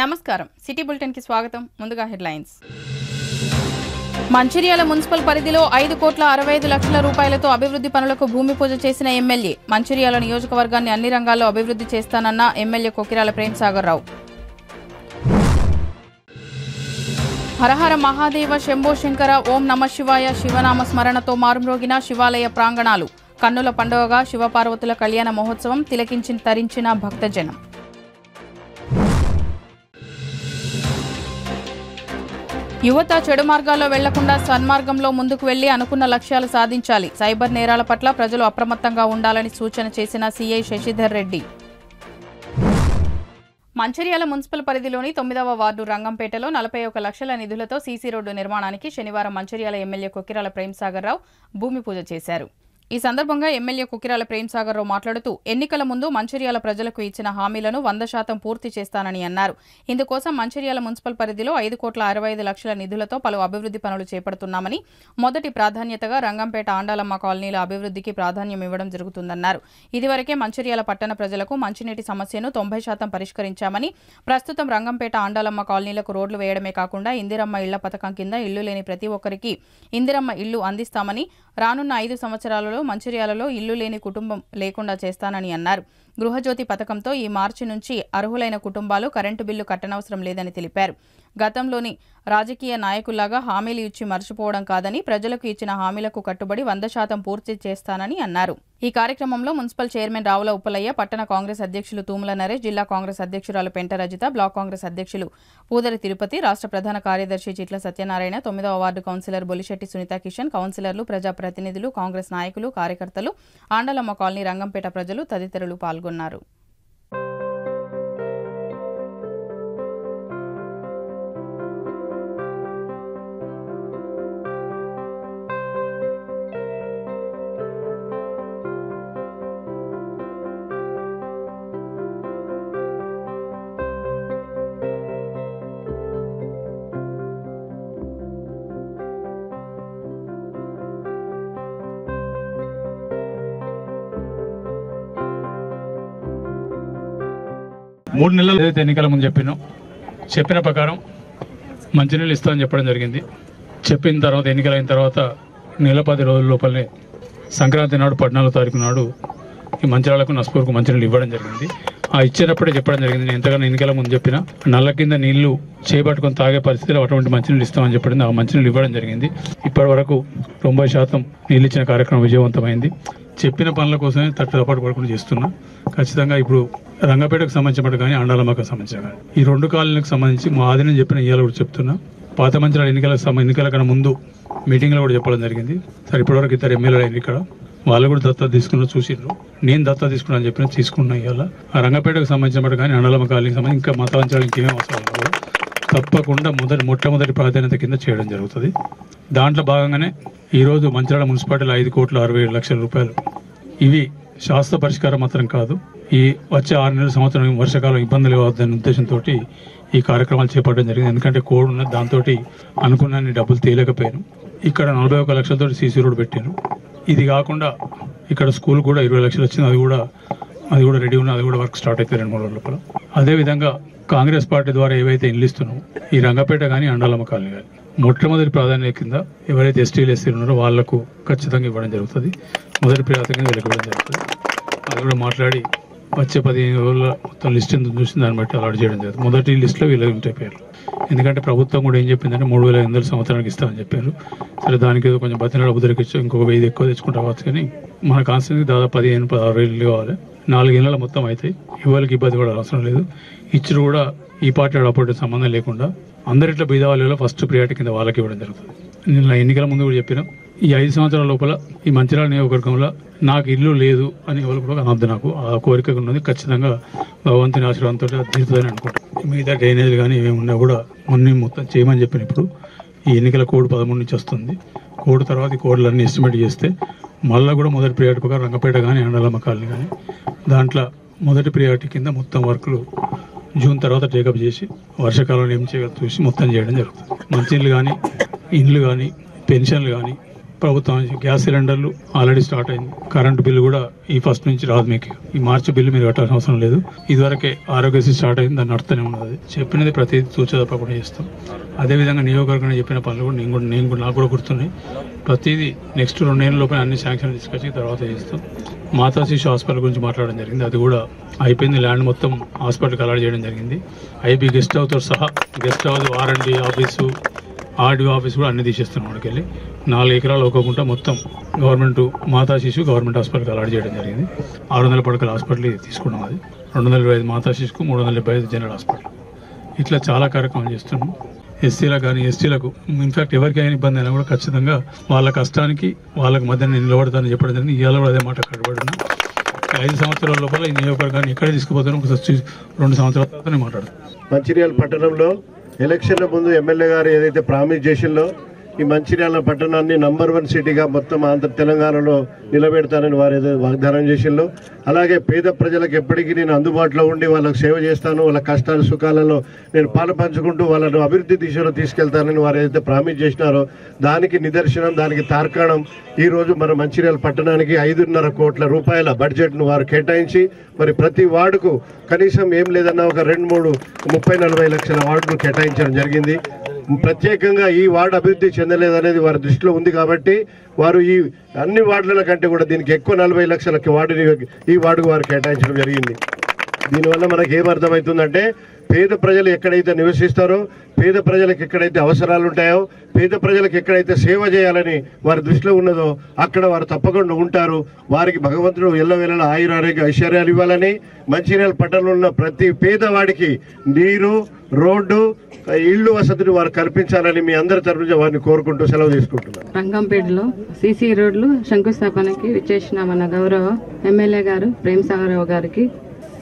నమస్కారం city bulletin కి స్వాగతం ముందుగా హెడ్లైన్స్ మంచిర్యాల మున్సిపల్ పరిధిలో 5,65,00,000 రూపాయలతో అభివృద్ధి పనులకు భూమి పూజ చేసిన ఎమ్మెల్యే మంచిర్యాల నియోజకవర్గాన్ని అన్ని రంగాల్లో అభివృద్ధి చేస్తానన్న ఎమ్మెల్యే కొకిరాల ప్రేమ్సాగర్ రావు హరహర మహాదేవ శంభో శంకర ఓం నమ శివాయ శివనామ స్మరణతో మారుమ్రోగిన శివాలయ ప్రాంగణాలు కన్నుల పండుగగా శివపార్వతుల కళ్యాణ మహోత్సవం తిలకించి తరించిన భక్తజనం యువత చెడు మార్గాల్లో వెళ్లకుండా సన్మార్గంలో ముందుకు వెళ్లి అనుకున్న లక్ష్యాలు సాధించాలి సైబర్ నేరాల పట్ల ప్రజలు అప్రమత్తంగా ఉండాలని సూచన చేసిన సీఐ శశిధర్ రెడ్డి మంచిర్యాల మున్సిపల్ పరిధిలోని 9వ వార్డు రంగంపేటలో 41 లక్షల నిధులతో సీసీ రోడ్డు నిర్మాణానికి శనివారం మంచిర్యాల ఎమ్మెల్యే కొకిరాల ప్రేమ్సాగర్ రావు భూమి పూజ చేశారు. ఈ సందర్భంగా ఎమ్మెల్యే కొకిరాల ప్రేమ్సాగర్ రావు మాట్లాడుతూ ఎన్నికల ముందు మంచిర్యాల ప్రజలకు ఇచ్చిన హామీలను 100% పూర్తి చేస్తానని అన్నారు. ఇందుకోసం మంచిర్యాల మున్సిపల్ పరిధిలో 5,65,00,000 నిధులతో పలు అభివృద్ధి పనులు చేపడుతున్నామని, మొదటి ప్రాధాన్యతగా రంగంపేట ఆండాలమ్మ కాలనీల అభివృద్ధికి ప్రాధాన్యం ఇవ్వడం జరుగుతుందన్నారు. ఇదివరకే మంచిర్యాల పట్టణ ప్రజలకు మంచినీటి సమస్యను 90% పరిష్కరించామని, ప్రస్తుతం రంగంపేట ఆండాలమ్మ కాలనీలకు రోడ్లు వేయడమే కాకుండా ఇందిరమ్మ ఇళ్ల పథకం కింద ఇళ్లు లేని ప్రతి ఒక్కరికి ఇందిరమ్మ ఇళ్లు అందిస్తామని, రానున్న 5 సంవత్సరాలలో మంచిర్యాలలో ఇల్లు లేని కుటుంబం లేకుండా చేస్తానని అన్నారు. గృహజ్యోతి పథకంతో ఈ మార్చి నుంచి అర్హులైన కుటుంబాలు కరెంటు బిల్లు కట్టనవసరం లేదని తెలిపారు. గతంలోని రాజకీయ నాయకుల్లాగా హామీలు ఇచ్చి మర్చిపోవడం కాదని, ప్రజలకు ఇచ్చిన హామీలకు కట్టుబడి 100% పూర్తి చేస్తానని అన్నారు. ఈ కార్యక్రమంలో మున్సిపల్ చైర్మన్ రావుల ఉప్పలయ్య, పట్టణ కాంగ్రెస్ అధ్యక్షులు తూముల నరేష్, జిల్లా కాంగ్రెస్ అధ్యక్షురాలు పెంట రజిత, బ్లాక్ కాంగ్రెస్ అధ్యక్షులు పూదరి తిరుపతి, రాష్ట్ర ప్రధాన కార్యదర్శి చిట్ల సత్యనారాయణ, 9వ వార్డు కౌన్సిలర్ బొలిశెట్టి సునీత కిషన్, కౌన్సిలర్లు, ప్రజాప్రతినిధులు, కాంగ్రెస్ నాయకులు, కార్యకర్తలు, ఆండలమ్మ కాలనీ, రంగంపేట ప్రజలు తదితరులు పాల్గొన్నారు. మూడు నెలలు ఏదైతే ఎన్నికల ముందు చెప్పిన ప్రకారం మంచినీళ్ళు ఇస్తామని చెప్పడం జరిగింది. చెప్పిన తర్వాత ఎన్నికలైన తర్వాత నెల 10 రోజుల లోపలనే సంక్రాంతి నాడు 14వ తారీఖు నాడు ఈ మంచిర్యాలకు నస్పూర్కు మంచినీళ్ళు ఇవ్వడం జరిగింది. ఆ ఇచ్చేటప్పుడే చెప్పడం జరిగింది, నేను ఎంతగానో ఎన్నికల ముందు చెప్పిన నల్ల కింద నీళ్లు చేపట్టుకొని తాగే పరిస్థితిలో అటువంటి మంచినీళ్ళు ఇస్తామని చెప్పడం, ఆ మంచినీళ్ళు ఇవ్వడం జరిగింది. ఇప్పటి వరకు 90% నీళ్ళు ఇచ్చిన కార్యక్రమం విజయవంతమైంది. చెప్పిన పనుల కోసమే తప్పటు పడకుండా చేస్తున్నా. ఖచ్చితంగా ఇప్పుడు రంగపేటకు సంబంధించిన కానీ ఆండాలమ్మకు సంబంధించిన కానీ ఈ 2 కాలనీలకు సంబంధించి మా ఆదినం చెప్పిన ఇవాళ కూడా చెప్తున్నా. పాత మంచిర్యాల ఎన్నికల కన్నా ముందు మీటింగ్లో కూడా చెప్పడం జరిగింది. సరే ఇప్పటివరకు 2 ఎమ్మెల్యేలు అయిన ఇక్కడ వాళ్ళు కూడా దత్తత తీసుకున్న చూసిర్రు. నేను దత్తత తీసుకున్నా అని చెప్పిన తీసుకున్నా. ఇవాళ ఆ రంగపేటకు సంబంధించిన కానీ ఆండాలమ్మ కాలనీకి సంబంధించి ఇంకా మత మంచిర్యాల ఇంకేమేమి అవసరం కూడా తప్పకుండా మొట్టమొదటి ప్రాధాన్యత కింద చేయడం జరుగుతుంది. దాంట్లో భాగంగానే ఈరోజు మంచిర్యాల మున్సిపాలిటీలో 5,67,00,000 రూపాయలు ఇవి శాస్త్ర పరిష్కారం మాత్రం కాదు, ఈ వచ్చే 6 నెలల సంవత్సరం వర్షాకాలం ఇబ్బందులు కావద్దనే ఉద్దేశంతో ఈ కార్యక్రమాలు చేపట్టడం జరిగింది. ఎందుకంటే కోడ్ ఉన్నది, దాంతో అనుకున్న డబ్బులు తేలేకపోయాను. ఇక్కడ 41 లక్షలతో సీసీ రోడ్ పెట్టాను. ఇది కాకుండా ఇక్కడ స్కూల్ కూడా 20 లక్షలు వచ్చింది. అది కూడా రెడీ ఉన్నది. అది కూడా వర్క్ స్టార్ట్ అవుతుంది 2-3 రోజుల లోపల. అదేవిధంగా కాంగ్రెస్ పార్టీ ద్వారా ఏవైతే ఇల్లు ఇస్తున్నామో ఈ రంగపేట కానీ ఆండాలమ్మ కాలనీ కానీ మొట్టమొదటి ప్రాధాన్యత కింద ఎవరైతే ఎస్టీలు ఎస్సీలు ఉన్నారో వాళ్లకు ఖచ్చితంగా ఇవ్వడం జరుగుతుంది. మొదటి ప్రాధాన్యత కింద వీళ్ళకి ఇవ్వడం జరుగుతుంది. అది కూడా మాట్లాడి వచ్చే 15 రోజుల మొత్తం లిస్ట్ ఎంత చూసి దాన్ని బట్టి అలాట్ చేయడం జరుగుతుంది. మొదటి లిస్టులో వీళ్ళకి ఉంటాయి పేర్లు. ఎందుకంటే ప్రభుత్వం కూడా ఏం చెప్పిందంటే 3,500 సంవత్సరానికి ఇస్తామని చెప్పారు. సరే దానికి ఏదో కొంచెం 10 నెలల బుద్ధరికి ఇంకొక 1000 ఎక్కువ తెచ్చుకుంటా కావచ్చు. కానీ మన కాన్స్టిట్యూన్సీకి దాదాపు 15-16 ఇల్లు కావాలి. 4 ఏళ్ళ మొత్తం అవుతాయి. ఎవరికి ఇబ్బంది కూడా అవసరం లేదు. ఇచ్చిన కూడా ఈ పార్టీ అపోజిట్ సంబంధం లేకుండా అందరిట్లో బీదవాళ్ళలో ఫస్ట్ ప్రియారిటీ కింద వాళ్ళకి ఇవ్వడం జరుగుతుంది. నేను ఎన్నికల ముందు కూడా చెప్పిన ఈ 5 సంవత్సరాల లోపల ఈ మంచిర్యాల నియోజకవర్గంలో నాకు ఇల్లు లేదు అని ఎవరు కూడా అనొద్దు. నాకు ఆ కోరిక ఉన్నది. ఖచ్చితంగా భగవంతుని ఆశీర్వాదంతో అది తీరుతుందని అనుకుంటాను. మిగతా డ్రైనేజ్ కానీ ఏమేమి ఉన్నా కూడా మొత్తం చేయమని చెప్పిన ఇప్పుడు ఈ ఎన్నికల కోడ్ 13 నుంచి వస్తుంది. కోడ్ తర్వాత ఈ కోడ్లన్నీ ఎస్టిమేట్ చేస్తే మళ్ళీ కూడా మొదటి ప్రియారిటీ ప్రకారం రంగపేట కానీ ఆండాలమ్మ కాలనీ కానీ దాంట్లో మొదటి ప్రియారిటీ కింద మొత్తం వర్క్లు జూన్ తర్వాత టేకప్ చేసి వర్షాకాలంలో ఏం చేయగల చూసి మొత్తం చేయడం జరుగుతుంది. మంచినీళ్ళు కానీ, ఇండ్లు కానీ, పెన్షన్లు కానీ, ప్రభుత్వం నుంచి గ్యాస్ సిలిండర్లు ఆల్రెడీ స్టార్ట్ అయింది. కరెంటు బిల్లు కూడా ఈ ఫస్ట్ నుంచి రాదు. మీకు ఈ మార్చి బిల్లు మీరు కట్టాల్సిన అవసరం లేదు. ఇదివరకే ఆరోగ్యశ్రీ స్టార్ట్ అయింది, దాన్ని నడుతూనే ఉన్నది. చెప్పినది ప్రతి తూచా తప్పకుండా చేస్తాం. అదేవిధంగా నియోజకవర్గంలో చెప్పిన పనులు కూడా నాకు కూడా గుర్తున్నాయి. ప్రతిదీ నెక్స్ట్ 2 నెలల లోపల అన్ని శాంక్షన్ తీసుకొచ్చి తర్వాత చేస్తాం. మాతా శిశు హాస్పిటల్ గురించి మాట్లాడడం జరిగింది. అది కూడా అయిపోయింది. ల్యాండ్ మొత్తం హాస్పిటల్కి అలాట్ చేయడం జరిగింది. ఐబీ గెస్ట్ హౌస్తో సహా guest house, R&D office, RDO office కూడా అన్ని తీసేస్తున్నాం. అక్కడికి వెళ్ళి 4 ఎకరాలు ఒక్కోకుండా మొత్తం గవర్నమెంట్ మాతా శిశు గవర్నమెంట్ హాస్పిటల్కి అలాట్ చేయడం జరిగింది. 600 పడకల హాస్పిటల్ తీసుకున్నాం. అది 225 మాతా శిశుకు, 375 జనరల్ హాస్పిటల్. ఇట్లా చాలా కార్యక్రమాలు చేస్తున్నాం. ఎస్సీలకు కానీ ఎస్టీలకు ఇన్ఫాక్ట్ ఎవరికైనా ఇబ్బంది అయినా కూడా ఖచ్చితంగా వాళ్ళ కష్టానికి వాళ్ళకి మధ్య నేను నిలబడతానని చెప్పడం జరిగింది. ఇవాళ కూడా అదే మాట కట్టుబడినా 5 సంవత్సరాల లోపల ఈ నియోజకవర్గాన్ని ఎక్కడ తీసుకుపోతాను 2 సంవత్సరాల తర్వాత నేను మాట్లాడతాను. మంచిర్యాల పట్టణంలో ఎలక్షన్ల ముందు ఎమ్మెల్యే గారు ఏదైతే ప్రామిస్ చేసిందో ఈ మంచిర్యాల పట్టణాన్ని నంబర్ 1 సిటీగా మొత్తం తెలంగాణలో నిలబెడతానని వారు ఏదో వాగ్దానం చేసిందో, అలాగే పేద ప్రజలకు ఎప్పటికీ నేను అందుబాటులో ఉండి వాళ్ళకు సేవ చేస్తాను, వాళ్ళ కష్టాలు సుఖాలలో నేను పాలు పంచుకుంటూ వాళ్ళను అభివృద్ధి దిశలో తీసుకెళ్తానని వారు ఏదైతే ప్రామిస్ చేసినారో దానికి నిదర్శనం, దానికి తార్కాణం ఈరోజు మన మంచిర్యాల పట్టణానికి 5.5 కోట్ల రూపాయల బడ్జెట్ను వారు కేటాయించి మరి ప్రతి వార్డుకు కనీసం ఏం లేదన్నా ఒక 2-3 30-40 లక్షల వార్డును కేటాయించడం జరిగింది. ప్రత్యేకంగా ఈ వార్డు అభివృద్ధి చెందలేదనేది వారి దృష్టిలో ఉంది కాబట్టి వారు ఈ అన్ని వార్డుల కంటే కూడా దీనికి ఎక్కువ 40 లక్షల వార్డుని ఈ వార్డుకు వారు కేటాయించడం జరిగింది. దీనివల్ల మనకు ఏమర్థమవుతుందంటే పేద ప్రజలు ఎక్కడైతే నివసిస్తారో, పేద ప్రజలకు ఎక్కడైతే అవసరాలు ఉంటాయో, పేద ప్రజలకు ఎక్కడైతే సేవ చేయాలని వారి దృష్టిలో ఉన్నదో అక్కడ వారు తప్పకుండా ఉంటారు. వారికి భగవంతుడు ఎల్లవేళలా ఆయురారోగ్య ఐశ్వర్యాలు ఇవ్వాలని, మంచిర్యాల పట్టణంలో ఉన్న ప్రతి పేదవాడికి నీరు, రోడ్డు, ఇళ్ళు వసతిని వారు కల్పించాలని మీ అందరి తరఫున వారిని కోరుకుంటూ సెలవు తీసుకుంటున్నాను. రంగంపేటలో సీసీ రోడ్లు శంకుస్థాపనకి విచ్చేసిన మన గౌరవ ఎమ్మెల్యే గారు ప్రేమ్సాగర్ రావు గారికి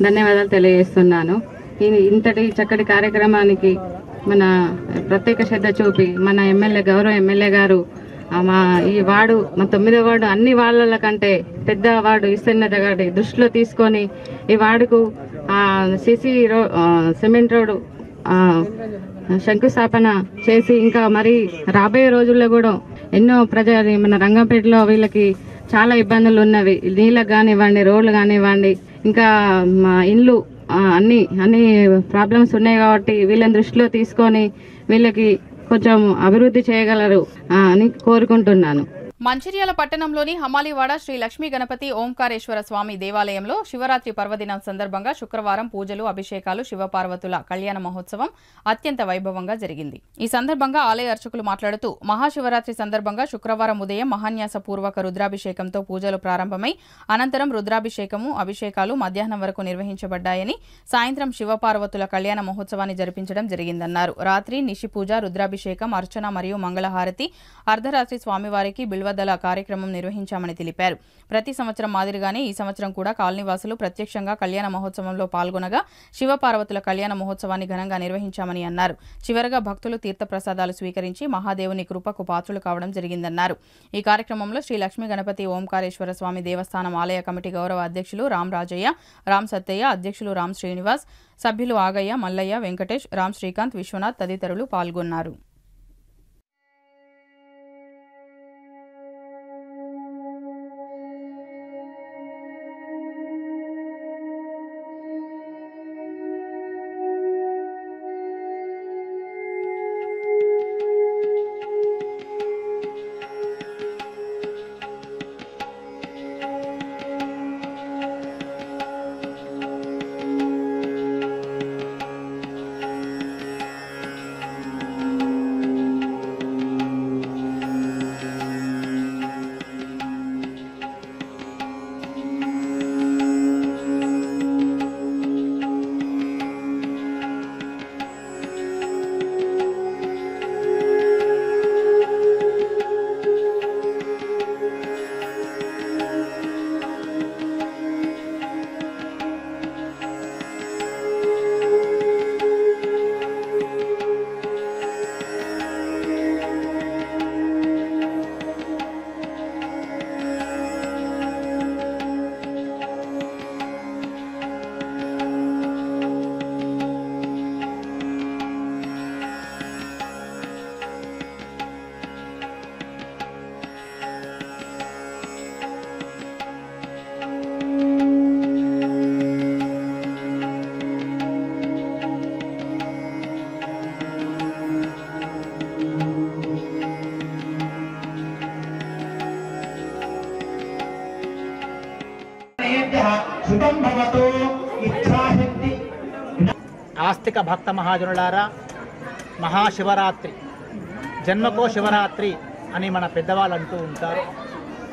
ధన్యవాదాలు తెలియజేస్తున్నాను. ఇంతటి చక్కటి కార్యక్రమానికి మన ప్రత్యేక శ్రద్ధ చూపి మన గౌరవ ఎమ్మెల్యే గారు ఈ వార్డు మా 9వ వార్డు అన్ని వార్డుల కంటే పెద్ద వార్డు ఇస్తున్నది గారి దృష్టిలో తీసుకొని ఈ వార్డుకు సిమెంట్ రోడ్డు శంకుస్థాపన చేసి ఇంకా మరి రాబోయే రోజుల్లో కూడా ఎన్నో మన రంగంపేటలో వీళ్ళకి చాలా ఇబ్బందులు ఉన్నవి. నీళ్ళకు కానివ్వండి, రోడ్లు కానివ్వండి, ఇంకా మా ఇండ్లు అన్ని ప్రాబ్లమ్స్ ఉన్నాయి కాబట్టి వీళ్ళని దృష్టిలో తీసుకొని వీళ్ళకి కొంచెం అభివృద్ధి చేయగలరు అని కోరుకుంటున్నాను. మంచిర్యాల పట్టణంలోని హమాలీవాడ శ్రీ లక్ష్మీ గణపతి ఓంకారేశ్వర స్వామి దేవాలయంలో శివరాత్రి పర్వదినం సందర్భంగా శుక్రవారం పూజలు, అభిషేకాలు, శివపార్వతుల కళ్యాణ మహోత్సవం అత్యంత వైభవంగా జరిగింది. ఈ సందర్భంగా ఆలయ అర్చకులు మాట్లాడుతూ మహాశివరాత్రి సందర్భంగా శుక్రవారం ఉదయం మహాన్యాస పూర్వక రుద్రాభిషేకంతో పూజలు ప్రారంభమై అనంతరం రుద్రాభిషేకము, అభిషేకాలు మధ్యాహ్నం వరకు నిర్వహించబడ్డాయని, సాయంత్రం శివపార్వతుల కళ్యాణ మహోత్సవాన్ని జరిపించడం జరిగిందన్నారు. రాత్రి నిశి పూజ, రుద్రాభిషేకం, అర్చన మరియు మంగళహారతి, అర్ధరాత్రి స్వామివారికి బిల్వదల కార్యక్రమం నిర్వహించామని తెలిపారు. ప్రతి సంవత్సరం మాదిరిగానే ఈ సంవత్సరం కూడా కాలనీవాసులు ప్రత్యక్షంగా కళ్యాణ మహోత్సవంలో పాల్గొనగా శివపార్వతుల కళ్యాణ మహోత్సవాన్ని ఘనంగా నిర్వహించామని అన్నారు. చివరగా భక్తులు తీర్థప్రసాదాలు స్వీకరించి మహాదేవుని కృపకు పాత్రులు కావడం జరిగిందన్నారు. ఈ కార్యక్రమంలో శ్రీ లక్ష్మీ గణపతి ఓంకారేశ్వర స్వామి దేవస్థానం ఆలయ కమిటీ గౌరవ అధ్యక్షులు రామ్ రాజయ్య, రామ్ సత్తయ్య, అధ్యక్షులు రామ్ శ్రీనివాస్, సభ్యులు ఆగయ్య, మల్లయ్య, వెంకటేష్, రామ్ శ్రీకాంత్, విశ్వనాథ్ తదితరులు పాల్గొన్నారు. ఆస్తిక భక్త మహాజనులారా, మహాశివరాత్రి, జన్మకో శివరాత్రి అని మన పెద్దవాళ్ళు అంటూ ఉంటారు.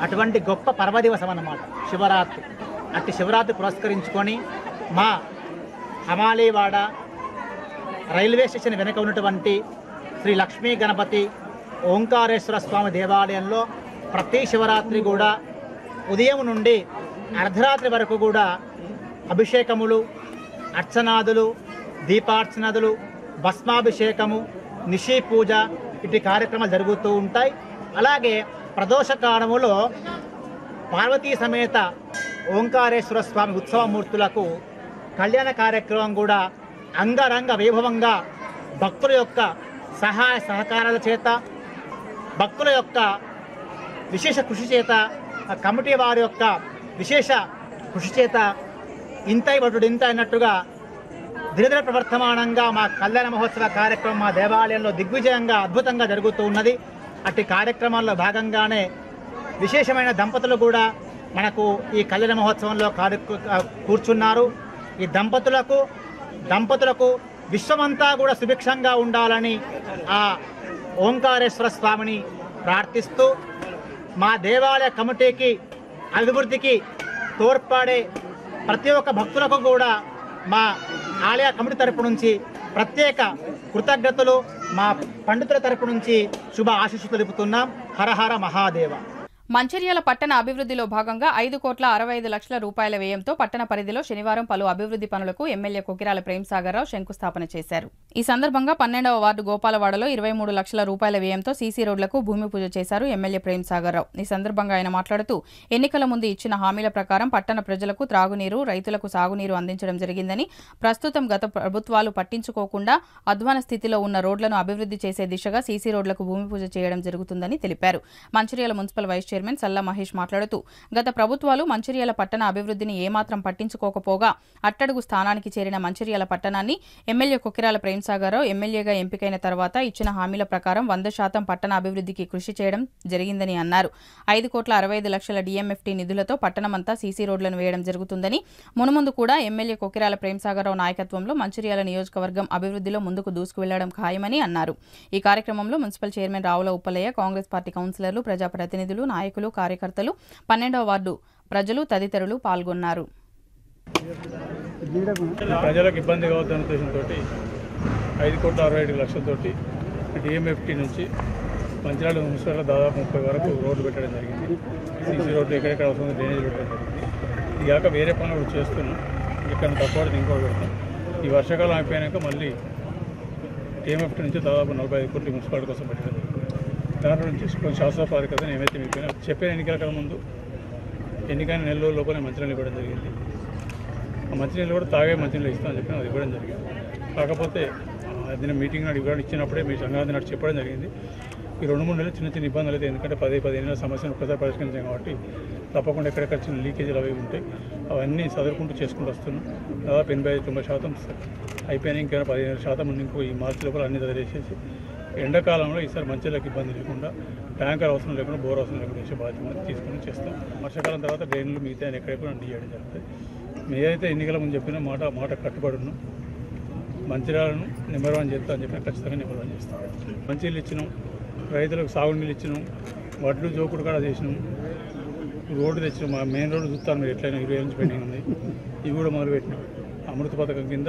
అటువంటి గొప్ప పర్వదివసం అన్నమాట శివరాత్రి. అట్టి శివరాత్రి పురస్కరించుకొని మా హమాలీవాడ రైల్వే స్టేషన్ వెనుక ఉన్నటువంటి శ్రీ లక్ష్మీ గణపతి ఓంకారేశ్వర స్వామి దేవాలయంలో ప్రతి శివరాత్రి కూడా ఉదయం నుండి అర్ధరాత్రి వరకు కూడా అభిషేకములు, అర్చనాదులు, దీపార్చనాదులు, భస్మాభిషేకము, నిషి పూజ ఇటు కార్యక్రమాలు జరుగుతూ ఉంటాయి. అలాగే ప్రదోష కాలములో పార్వతీ సమేత ఓంకారేశ్వర స్వామి ఉత్సవమూర్తులకు కళ్యాణ కార్యక్రమం కూడా అంగరంగ వైభవంగా భక్తుల యొక్క సహాయ సహకారాల చేత, భక్తుల యొక్క విశేష కృషి చేత, కమిటీ వారి యొక్క విశేష కృషి చేత ఇంతై వటుడు ఇంత అన్నట్టుగా దినదిన ప్రవర్తమానంగా మా కళ్యాణ మహోత్సవ కార్యక్రమం మా దేవాలయంలో దిగ్విజయంగా అద్భుతంగా జరుగుతూ ఉన్నది. అట్టి కార్యక్రమాల్లో భాగంగానే విశేషమైన దంపతులు కూడా మనకు ఈ కళ్యాణ మహోత్సవంలో కూర్చున్నారు. ఈ దంపతులకు విశ్వమంతా కూడా సుభిక్షంగా ఉండాలని ఆ ఓంకారేశ్వర స్వామిని ప్రార్థిస్తూ మా దేవాలయ కమిటీకి అభివృద్ధికి తోడ్పడే ప్రతి ఒక్క భక్తులకు కూడా మా ఆలయ కమిటీ తరపు నుంచి ప్రత్యేక కృతజ్ఞతలు, మా పండితుల తరపు నుంచి శుభ ఆశీస్సులు తెలుపుతున్నాం. హర హర మహాదేవ. మంచిర్యాల పట్టణ అభివృద్ధిలో భాగంగా 5,65,00,000 రూపాయల వ్యయంతో పట్టణ పరిధిలో శనివారం పలు అభివృద్ధి పనులకు ఎమ్మెల్యే కొకిరాల ప్రేమ్సాగర్ రావు శంకుస్థాపన చేశారు. ఈ సందర్భంగా 12వ వార్డు గోపాలవాడలో 23 లక్షల రూపాయల వ్యయంతో సీసీ రోడ్లకు భూమి పూజ చేశారు ఎమ్మెల్యే ప్రేమ్సాగర్ రావు. ఈ సందర్భంగా ఆయన మాట్లాడుతూ ఎన్నికల ముందు ఇచ్చిన హామీల ప్రకారం పట్టణ ప్రజలకు త్రాగునీరు, రైతులకు సాగునీరు అందించడం జరిగిందని, ప్రస్తుతం గత ప్రభుత్వాలు పట్టించుకోకుండా అధ్వాన స్థితిలో ఉన్న రోడ్లను అభివృద్ధి చేసే దిశగా సీసీ రోడ్లకు భూమి పూజ చేయడం జరుగుతుందని తెలిపారు. Mancherial municipal vice chairman Salla Mahesh మాట్లాడుతూ గత ప్రభుత్వాలు మంచిర్యాల పట్టణ అభివృద్ధిని ఏమాత్రం పట్టించుకోకపోగా అట్టడుగు స్థానానికి చేరిన మంచిర్యాల పట్టణాన్ని ఎమ్మెల్యే కొకిరాల ప్రేమ్సాగర్ రావు ఎమ్మెల్యేగా ఎంపికైన తర్వాత ఇచ్చిన హామీల ప్రకారం 100% పట్టణ అభివృద్ధికి కృషి చేయడం జరిగిందని అన్నారు. 5,65,00,000 డిఎంఎఫ్టీ నిధులతో పట్టణమంతా సీసీ రోడ్లను వేయడం జరుగుతుందని, మునుముందు కూడా ఎమ్మెల్యే కొకిరాల ప్రేమ్సాగర్ రావు నాయకత్వంలో మంచిర్యాల నియోజకవర్గం అభివృద్ధిలో ముందుకు దూసుకువెళ్లడం ఖాయమని అన్నారు. ఈ కార్యక్రమంలో municipal chairman Ravula Uppalaiah, Congress party కౌన్సిలర్లు, ప్రజాప్రతినిధులు, నాయకులు, కార్యకర్తలు, 12వ వార్డు ప్రజలు తదితరులు పాల్గొన్నారు. ప్రజలకు ఇబ్బంది కావద్దన్న ఉద్దేశంతో 5,65,00,000 డిఎంఎఫ్టీ నుంచి మంచిర్యాల మున్సిపల్ దాదాపు 30 వరకు రోడ్లు పెట్టడం జరిగింది. సీసీ రోడ్లు ఎక్కడెక్కడ అవసరం డ్రైనేజ్ పెట్టడం జరిగింది. ఇది కాక వేరే పనులు కూడా చేస్తున్నాం. ఇక్కడ తక్కువ ఇంకోటి పెడతాం. ఈ వర్షాకాలం అయిపోయాక మళ్ళీ డిఎంఎఫ్టీ నుంచి దాదాపు 45 కోట్లు మున్సిపాలిటీ కోసం పెట్టడం జరిగింది. దాంట్లో నుంచి కొన్ని శాస్త్రపారికతను ఏమైతే మీకు చెప్పిన ఎన్నికల ముందు ఎన్నికైన నెల రోజుల లోపలే మంచినీళ్ళు ఇవ్వడం జరిగింది. ఆ మంచినీళ్ళు కూడా తాగే మంచినీళ్ళు ఇస్తామని చెప్పిన అది ఇవ్వడం జరిగింది. కాకపోతే దీని మీటింగ్ నాడు ఇవ్వడం ఇచ్చినప్పుడే మీ సంక్రాంతి నాడు చెప్పడం జరిగింది. ఈ 2-3 నెలలు చిన్న చిన్న ఇబ్బందులు అయితే, ఎందుకంటే 10-15 నెలల సమస్యను ఒక్కసారి పరిష్కరించాం కాబట్టి తప్పకుండా ఎక్కడెక్కడ చిన్న లీకేజీలు అవి ఉంటాయి, అవన్నీ చదువుకుంటూ చేసుకుంటూ వస్తున్నాం. దాదాపు 85-90% అయిపోయినాయి. ఇంకా 15% ఉంది. ఇంకో ఈ మార్చి లోపల అన్ని చదివేసేసి ఎండాకాలంలో ఈసారి మంచిలకు ఇబ్బంది లేకుండా, ట్యాంకర్ అవసరం లేకుండా, బోర్ అవసరం లేకుండా చేసే బాధ్యత తీసుకుని చేస్తాం. వర్షాకాలం తర్వాత డ్రైన్లు మిగతా ఎక్కడెక్కడ అన్ని చేయడం జరుగుతుంది. మేమైతే ఎన్నికల ముందు చెప్పిన మాట కట్టుబడి ఉన్నాం. మంచిర్యాలను నెంబర్ 1 చేస్తా అని చెప్పిన ఖచ్చితంగా నెంబర్ 1 చేస్తాం. మంచినీళ్ళు ఇచ్చినాం, రైతులకు సాగునీళ్ళు ఇచ్చినాం, వడ్లు జోకుడు కూడా చేసినాం, రోడ్డు తెచ్చినాం. మా మెయిన్ రోడ్డు చూస్తాను మీరు ఎట్లయినా 20 నుంచి పెండింగ్ ఉంది. ఇవి కూడా మొదలుపెట్టినాం. అమృత పథకం కింద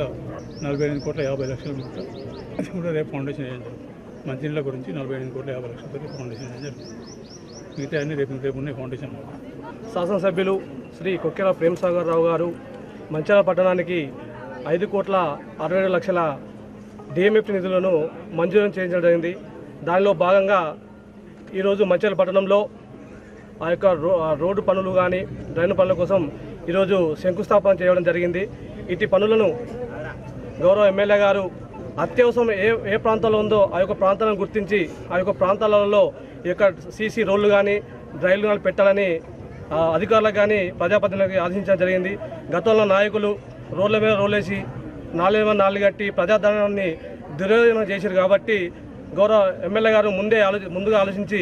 48,50,00,000 అది కూడా రేపు ఫౌండేషన్ వేయడం జరుగుతుంది. మంచినీళ్ళ గురించి 48,50,00,000 ఫౌండేషన్ వేయడం జరుగుతుంది. మిగతా అన్ని రేపు ఉన్నాయి ఫౌండేషన్. శాసనసభ్యులు శ్రీ కొకిరాల ప్రేమ్సాగర్ రావు గారు మంచిర్యాల పట్టణానికి 5,62,00,000 డిఎంఎఫ్టీ నిధులను మంజూరు చేయించడం జరిగింది. దానిలో భాగంగా ఈరోజు మంచిర్యాల పట్టణంలో ఆ యొక్క రోడ్డు పనులు కానీ డ్రైన్ పనుల కోసం ఈరోజు శంకుస్థాపన చేయడం జరిగింది. ఇటు పనులను గౌరవ ఎమ్మెల్యే గారు అత్యవసరం ఏ ప్రాంతాల్లో ఉందో ఆ యొక్క ప్రాంతాలను గుర్తించి ఆ యొక్క ప్రాంతాలలో ఈ యొక్క సీసీ రోడ్లు కానీ డ్రైన్లు కానీ పెట్టాలని అధికారులకు కానీ ప్రజాప్రతినిధులకు ఆదేశించడం జరిగింది. గతంలో నాయకులు రోడ్ల మీద రోడ్లేసి 4 కట్టి ప్రజాధనాన్ని దుర్యోధనం చేశారు. కాబట్టి గౌరవ ఎమ్మెల్యే గారు ముందుగా ఆలోచించి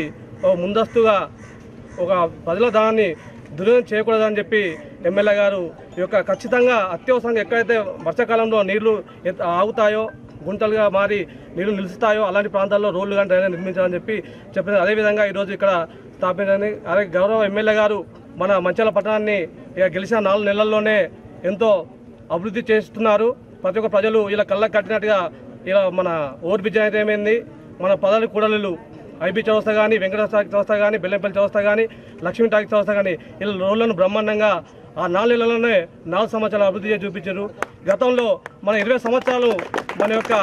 ముందస్తుగా ఒక ప్రజల ధనాన్ని దుర్వినియోగం చేయకూడదని చెప్పి ఎమ్మెల్యే గారు ఈ యొక్క ఖచ్చితంగా అత్యవసరంగా ఎక్కడైతే వర్షాకాలంలో నీళ్లు ఆగుతాయో గుంటలుగా మారి నీళ్లు నిలుస్తాయో అలాంటి ప్రాంతాల్లో రోడ్లు కానీ డ్రైనేజ్ నిర్మించాలని చెప్పి చెప్పిన అదేవిధంగా ఈరోజు ఇక్కడ స్థాపించని అలాగే గౌరవ ఎమ్మెల్యే గారు మన మంచిర్యాల పట్టణాన్ని గెలిచిన 4 నెలల్లోనే ఎంతో అభివృద్ధి చేస్తున్నారు. ప్రతి ఒక్క ప్రజలు ఇలా కళ్ళకు కట్టినట్టుగా ఇలా మన ఓవర్ బ్రిడ్జ్ అయితే ఏమైంది, మన పదాలు కూడలు ఐబీ చౌరస్తా కానీ, వెంకటేశ్వర చౌరస్తా కానీ, బెల్లంపల్లి చౌరస్తా కానీ, లక్ష్మీ టాకీ చౌరస్తా కానీ ఇలా రోడ్లను బ్రహ్మాండంగా ఆ 4 నెలల్లోనే 4 సంవత్సరాలు అభివృద్ధి చేసి చూపించారు. గతంలో మన 20 సంవత్సరాలు మన యొక్క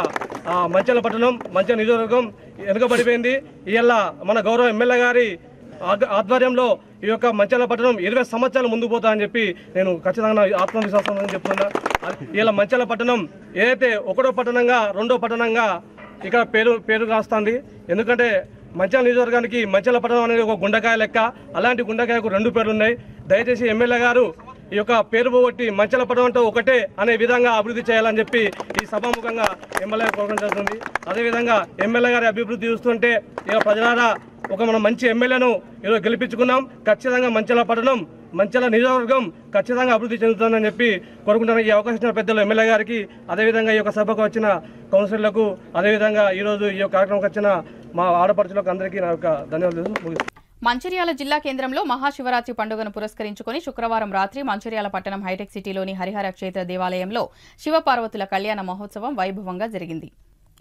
మంచిర్యాల పట్టణం మంచిర్యాల నియోజకవర్గం వెనుకబడిపోయింది. ఇలా మన గౌరవ ఎమ్మెల్యే గారి ఆధ్వర్యంలో ఈ యొక్క మంచిర్యాల పట్టణం 20 సంవత్సరాలు ముందుకు పోతామని చెప్పి నేను ఖచ్చితంగా ఆత్మవిశ్వాసం చెప్తున్నా. ఇలా మంచిర్యాల పట్టణం ఏదైతే 1వ పట్టణంగా 2వ పట్టణంగా ఇక్కడ పేరు రాస్తుంది. ఎందుకంటే మంచిర్యాల నియోజకవర్గానికి మంచిర్యాల పట్టణం అనేది ఒక గుండకాయ లెక్క. అలాంటి గుండకాయకు 2 పేర్లు ఉన్నాయి. దయచేసి ఎమ్మెల్యే గారు ఈ యొక్క పేరు పోగొట్టి మంచిర్యాల పట్టణం అంటే ఒకటే అనే విధంగా అభివృద్ధి చేయాలని చెప్పి ఈ సభాముఖంగా ఎమ్మెల్యే కోరడం జరుగుతుంది. అదేవిధంగా ఎమ్మెల్యే గారి అభివృద్ధి చూస్తుంటే ఇక ప్రజలారా ఒక మనం మంచి ఎమ్మెల్యేను ఈరోజు గెలిపించుకున్నాం. ఖచ్చితంగా మంచిర్యాల పట్టణం మంచిర్యాల నియోజకవర్గం ఖచ్చితంగా అభివృద్ధి చెందుతుందని చెప్పి కోరుకుంటున్నాను. ఈ అవకాశం ఇచ్చిన పెద్దలు ఎమ్మెల్యే గారికి, అదేవిధంగా ఈ యొక్క సభకు వచ్చిన కౌన్సిలర్లకు, అదేవిధంగా ఈరోజు ఈ యొక్క కార్యక్రమంకి వచ్చిన మా ఆడపడుచులకు అందరికీ నా యొక్క ధన్యవాదాలు. మంచిర్యాల జిల్లా కేంద్రంలో మహాశివరాత్రి పండుగను పురస్కరించుకుని శుక్రవారం రాత్రి మంచిర్యాల పట్టణం హైటెక్ సిటీలోని హరిహర క్షేత్ర దేవాలయంలో శివపార్వతుల కళ్యాణ మహోత్సవం వైభవంగా జరిగింది.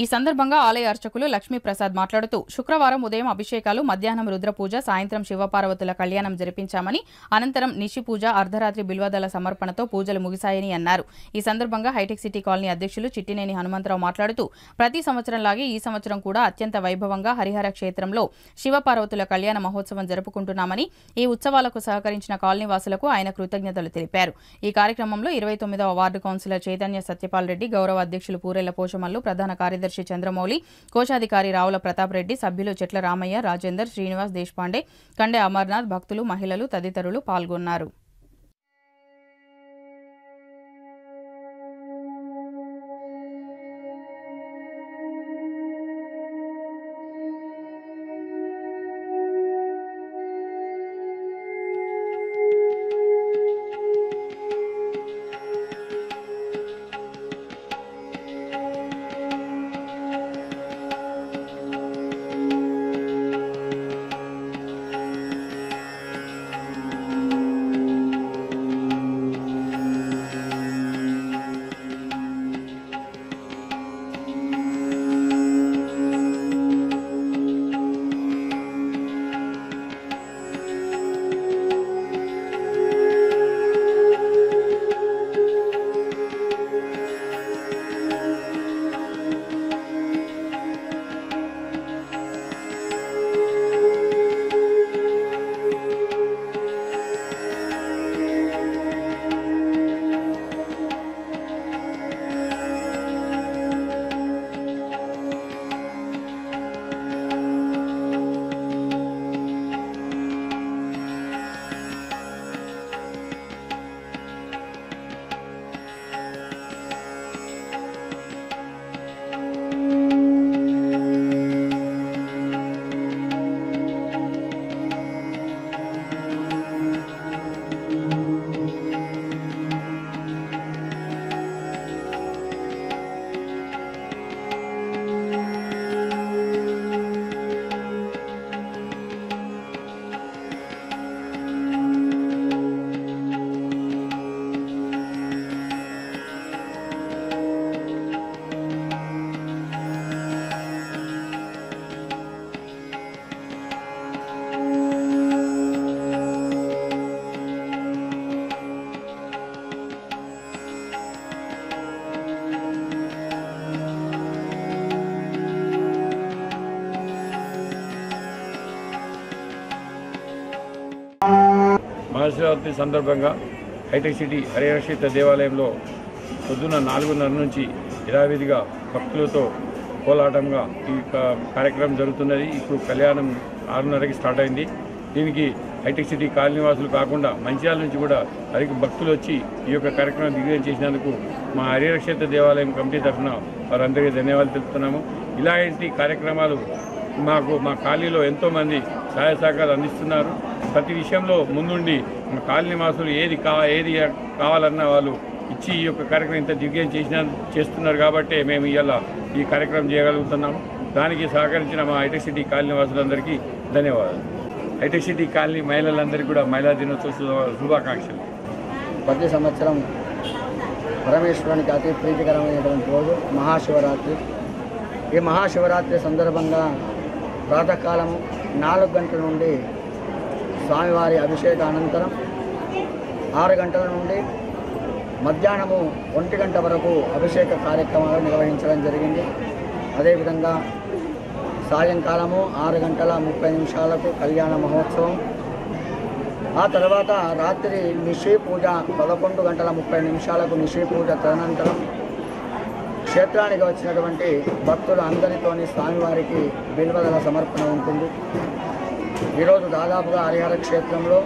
ఈ సందర్భంగా ఆలయ అర్చకులు లక్ష్మీప్రసాద్ మాట్లాడుతూ శుక్రవారం ఉదయం అభిషేకాలు, మధ్యాహ్నం రుద్రపూజ, సాయంత్రం శివపార్వతుల కళ్యాణం జరిపించామని, అనంతరం నిశి పూజ, అర్ధరాత్రి బిల్వదళ సమర్పణతో పూజలు ముగిశాయని అన్నారు. ఈ సందర్భంగా హైటెక్ సిటీ కాలనీ అధ్యక్షులు చిట్టినేని హనుమంతరావు మాట్లాడుతూ ప్రతి సంవత్సరంలాగే ఈ సంవత్సరం కూడా అత్యంత వైభవంగా హరిహర క్షేత్రంలో శివపార్వతుల కళ్యాణ మహోత్సవం జరుపుకుంటున్నామని, ఈ ఉత్సవాలకు సహకరించిన కాలనీ వాసులకు ఆయన కృతజ్ఞతలు తెలిపారు. ఈ కార్యక్రమంలో 29వ వార్డు కౌన్సిలర్ చైతన్య సత్యపాల్ రెడ్డి, గౌరవ అధ్యక్షులు పూరెళ్ల పోషమల్లు, ప్రధాన కార్యదర్శి చంద్రమౌళి, కోశాధికారి రావుల ప్రతాప్ రెడ్డి, సభ్యులు చెట్ల రామయ్య, రాజేందర్, శ్రీనివాస్ దేశపాండే, కండే అమర్నాథ్, భక్తులు, మహిళలు తదితరులు పాల్గొన్నారు. మహాశివరాత్రి సందర్భంగా హైటెక్ సిటీ హరిహర క్షేత్ర దేవాలయంలో పొద్దున్న 4:30 నుంచి యథావిధిగా భక్తులతో కోలాటంగా ఈ కార్యక్రమం జరుగుతున్నది. ఇప్పుడు కళ్యాణం 6:30కి స్టార్ట్ అయింది. దీనికి హైటెక్ సిటీ కాలనీవాసులు కాకుండా మంచిర్యాల నుంచి కూడా అధిక భక్తులు వచ్చి ఈ యొక్క కార్యక్రమం దిగ్విజయం చేసినందుకు మా హరిహర క్షేత్ర దేవాలయం కమిటీ తరఫున వారందరికీ ధన్యవాదాలు తెలుపుతున్నాము. ఇలాంటి కార్యక్రమాలు మా కాలనీలో ఎంతోమంది సహాయ సహకారాలు అందిస్తున్నారు. ప్రతి విషయంలో ముందుండి కాలనీ వాసులు ఏది కావాలన్నా వాళ్ళు ఇచ్చి ఈ యొక్క కార్యక్రమం ఇంత దిగ్విజయం చేస్తున్నారు కాబట్టి మేము ఇవాళ ఈ కార్యక్రమం చేయగలుగుతున్నాము. దానికి సహకరించిన మా హైటెక్ సిటీ కాలనీ వాసులందరికీ ధన్యవాదాలు. హైటెక్ సిటీ కాలనీ మహిళలందరికీ కూడా మహిళా దినోత్సవ శుభాకాంక్షలు. ప్రతి సంవత్సరం పరమేశ్వరునికి అతి ప్రీతికరమైనటువంటి రోజు మహాశివరాత్రి. ఈ మహాశివరాత్రి సందర్భంగా ప్రాతకాలం 4 గంటల నుండి స్వామివారి అభిషేక అనంతరం 6 గంటల నుండి మధ్యాహ్నము 1 గంట వరకు అభిషేక కార్యక్రమాలు నిర్వహించడం జరిగింది. అదేవిధంగా సాయంకాలము 6:30 కళ్యాణ మహోత్సవం. ఆ తర్వాత రాత్రి నిషి పూజ 11:30 నిషి పూజ తదనంతరం క్షేత్రానికి వచ్చినటువంటి భక్తులు అందరితోని స్వామివారికి బిల్వదల సమర్పణ ఉంటుంది. ఈరోజు దాదాపుగా హరిహర క్షేత్రంలో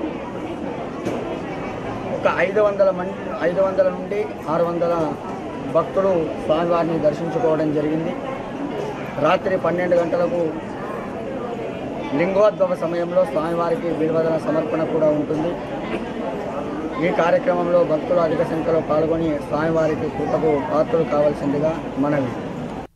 ఒక 500 నుండి 600 భక్తులు స్వామివారిని దర్శించుకోవడం జరిగింది. రాత్రి 12 గంటలకు లింగోద్భవ సమయంలో స్వామివారికి బిల్వదల సమర్పణ కూడా ఉంటుంది. ఈ కార్యక్రమంలో భక్తులు అధిక సంఖ్యలో పాల్గొని స్వామివారికి కృపకు పాత్రలు కావాల్సిందిగా మనవి.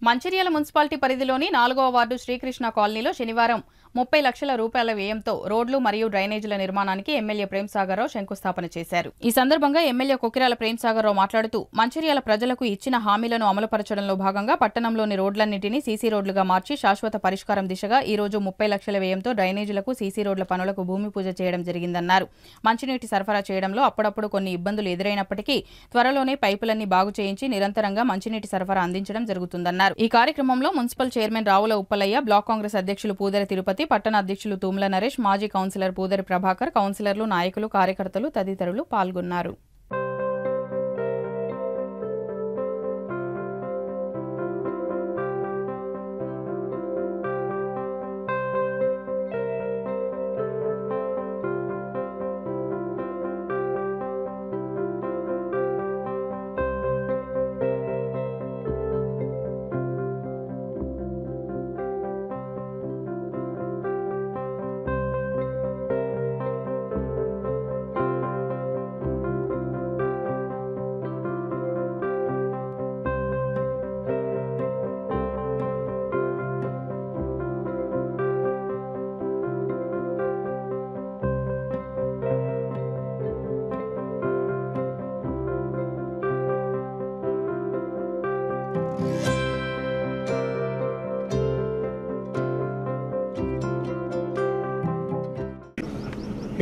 మంచిర్యాల మున్సిపాలిటీ పరిధిలోని 4వ వార్డు శ్రీకృష్ణ కాలనీలో శనివారం 30 లక్షల రూపాయల వ్యయంతో రోడ్లు మరియు డ్రైనేజీల నిర్మాణానికి ఎమ్మెల్యే ప్రేమ్సాగర్ రావు శంకుస్థాపన చేశారు. ఈ సందర్భంగా ఎమ్మెల్యే కొక్కిరాల ప్రేమ్సాగర్ రావు మాట్లాడుతూ మంచిర్యాల ప్రజలకు ఇచ్చిన హామీలను అమలుపరచడంలో భాగంగా పట్టణంలోని రోడ్లన్నింటినీ సీసీ రోడ్లుగా మార్చి శాశ్వత పరిష్కారం దిశగా ఈ రోజు 30 లక్షల వ్యయంతో డ్రైనేజీలకు సీసీ రోడ్ల పనులకు భూమి పూజ చేయడం జరిగిందన్నారు. మంచినీటి సరఫరా చేయడంలో అప్పుడప్పుడు కొన్ని ఇబ్బందులు ఎదురైనప్పటికీ త్వరలోనే పైపులన్నీ బాగు చేయించి నిరంతరంగా మంచినీటి సరఫరా అందించడం జరుగుతుందన్నారు. ఈ కార్యక్రమంలో municipal chairman Ravula Uppalaiah, block Congress అధ్యక్షులు పూదరి తిరుపతి, పట్టణ అధ్యక్షులు తూముల నరేష్, మాజీ కౌన్సిలర్ పూదరి ప్రభాకర్, కౌన్సిలర్లు, నాయకులు, కార్యకర్తలు తదితరులు పాల్గొన్నారు.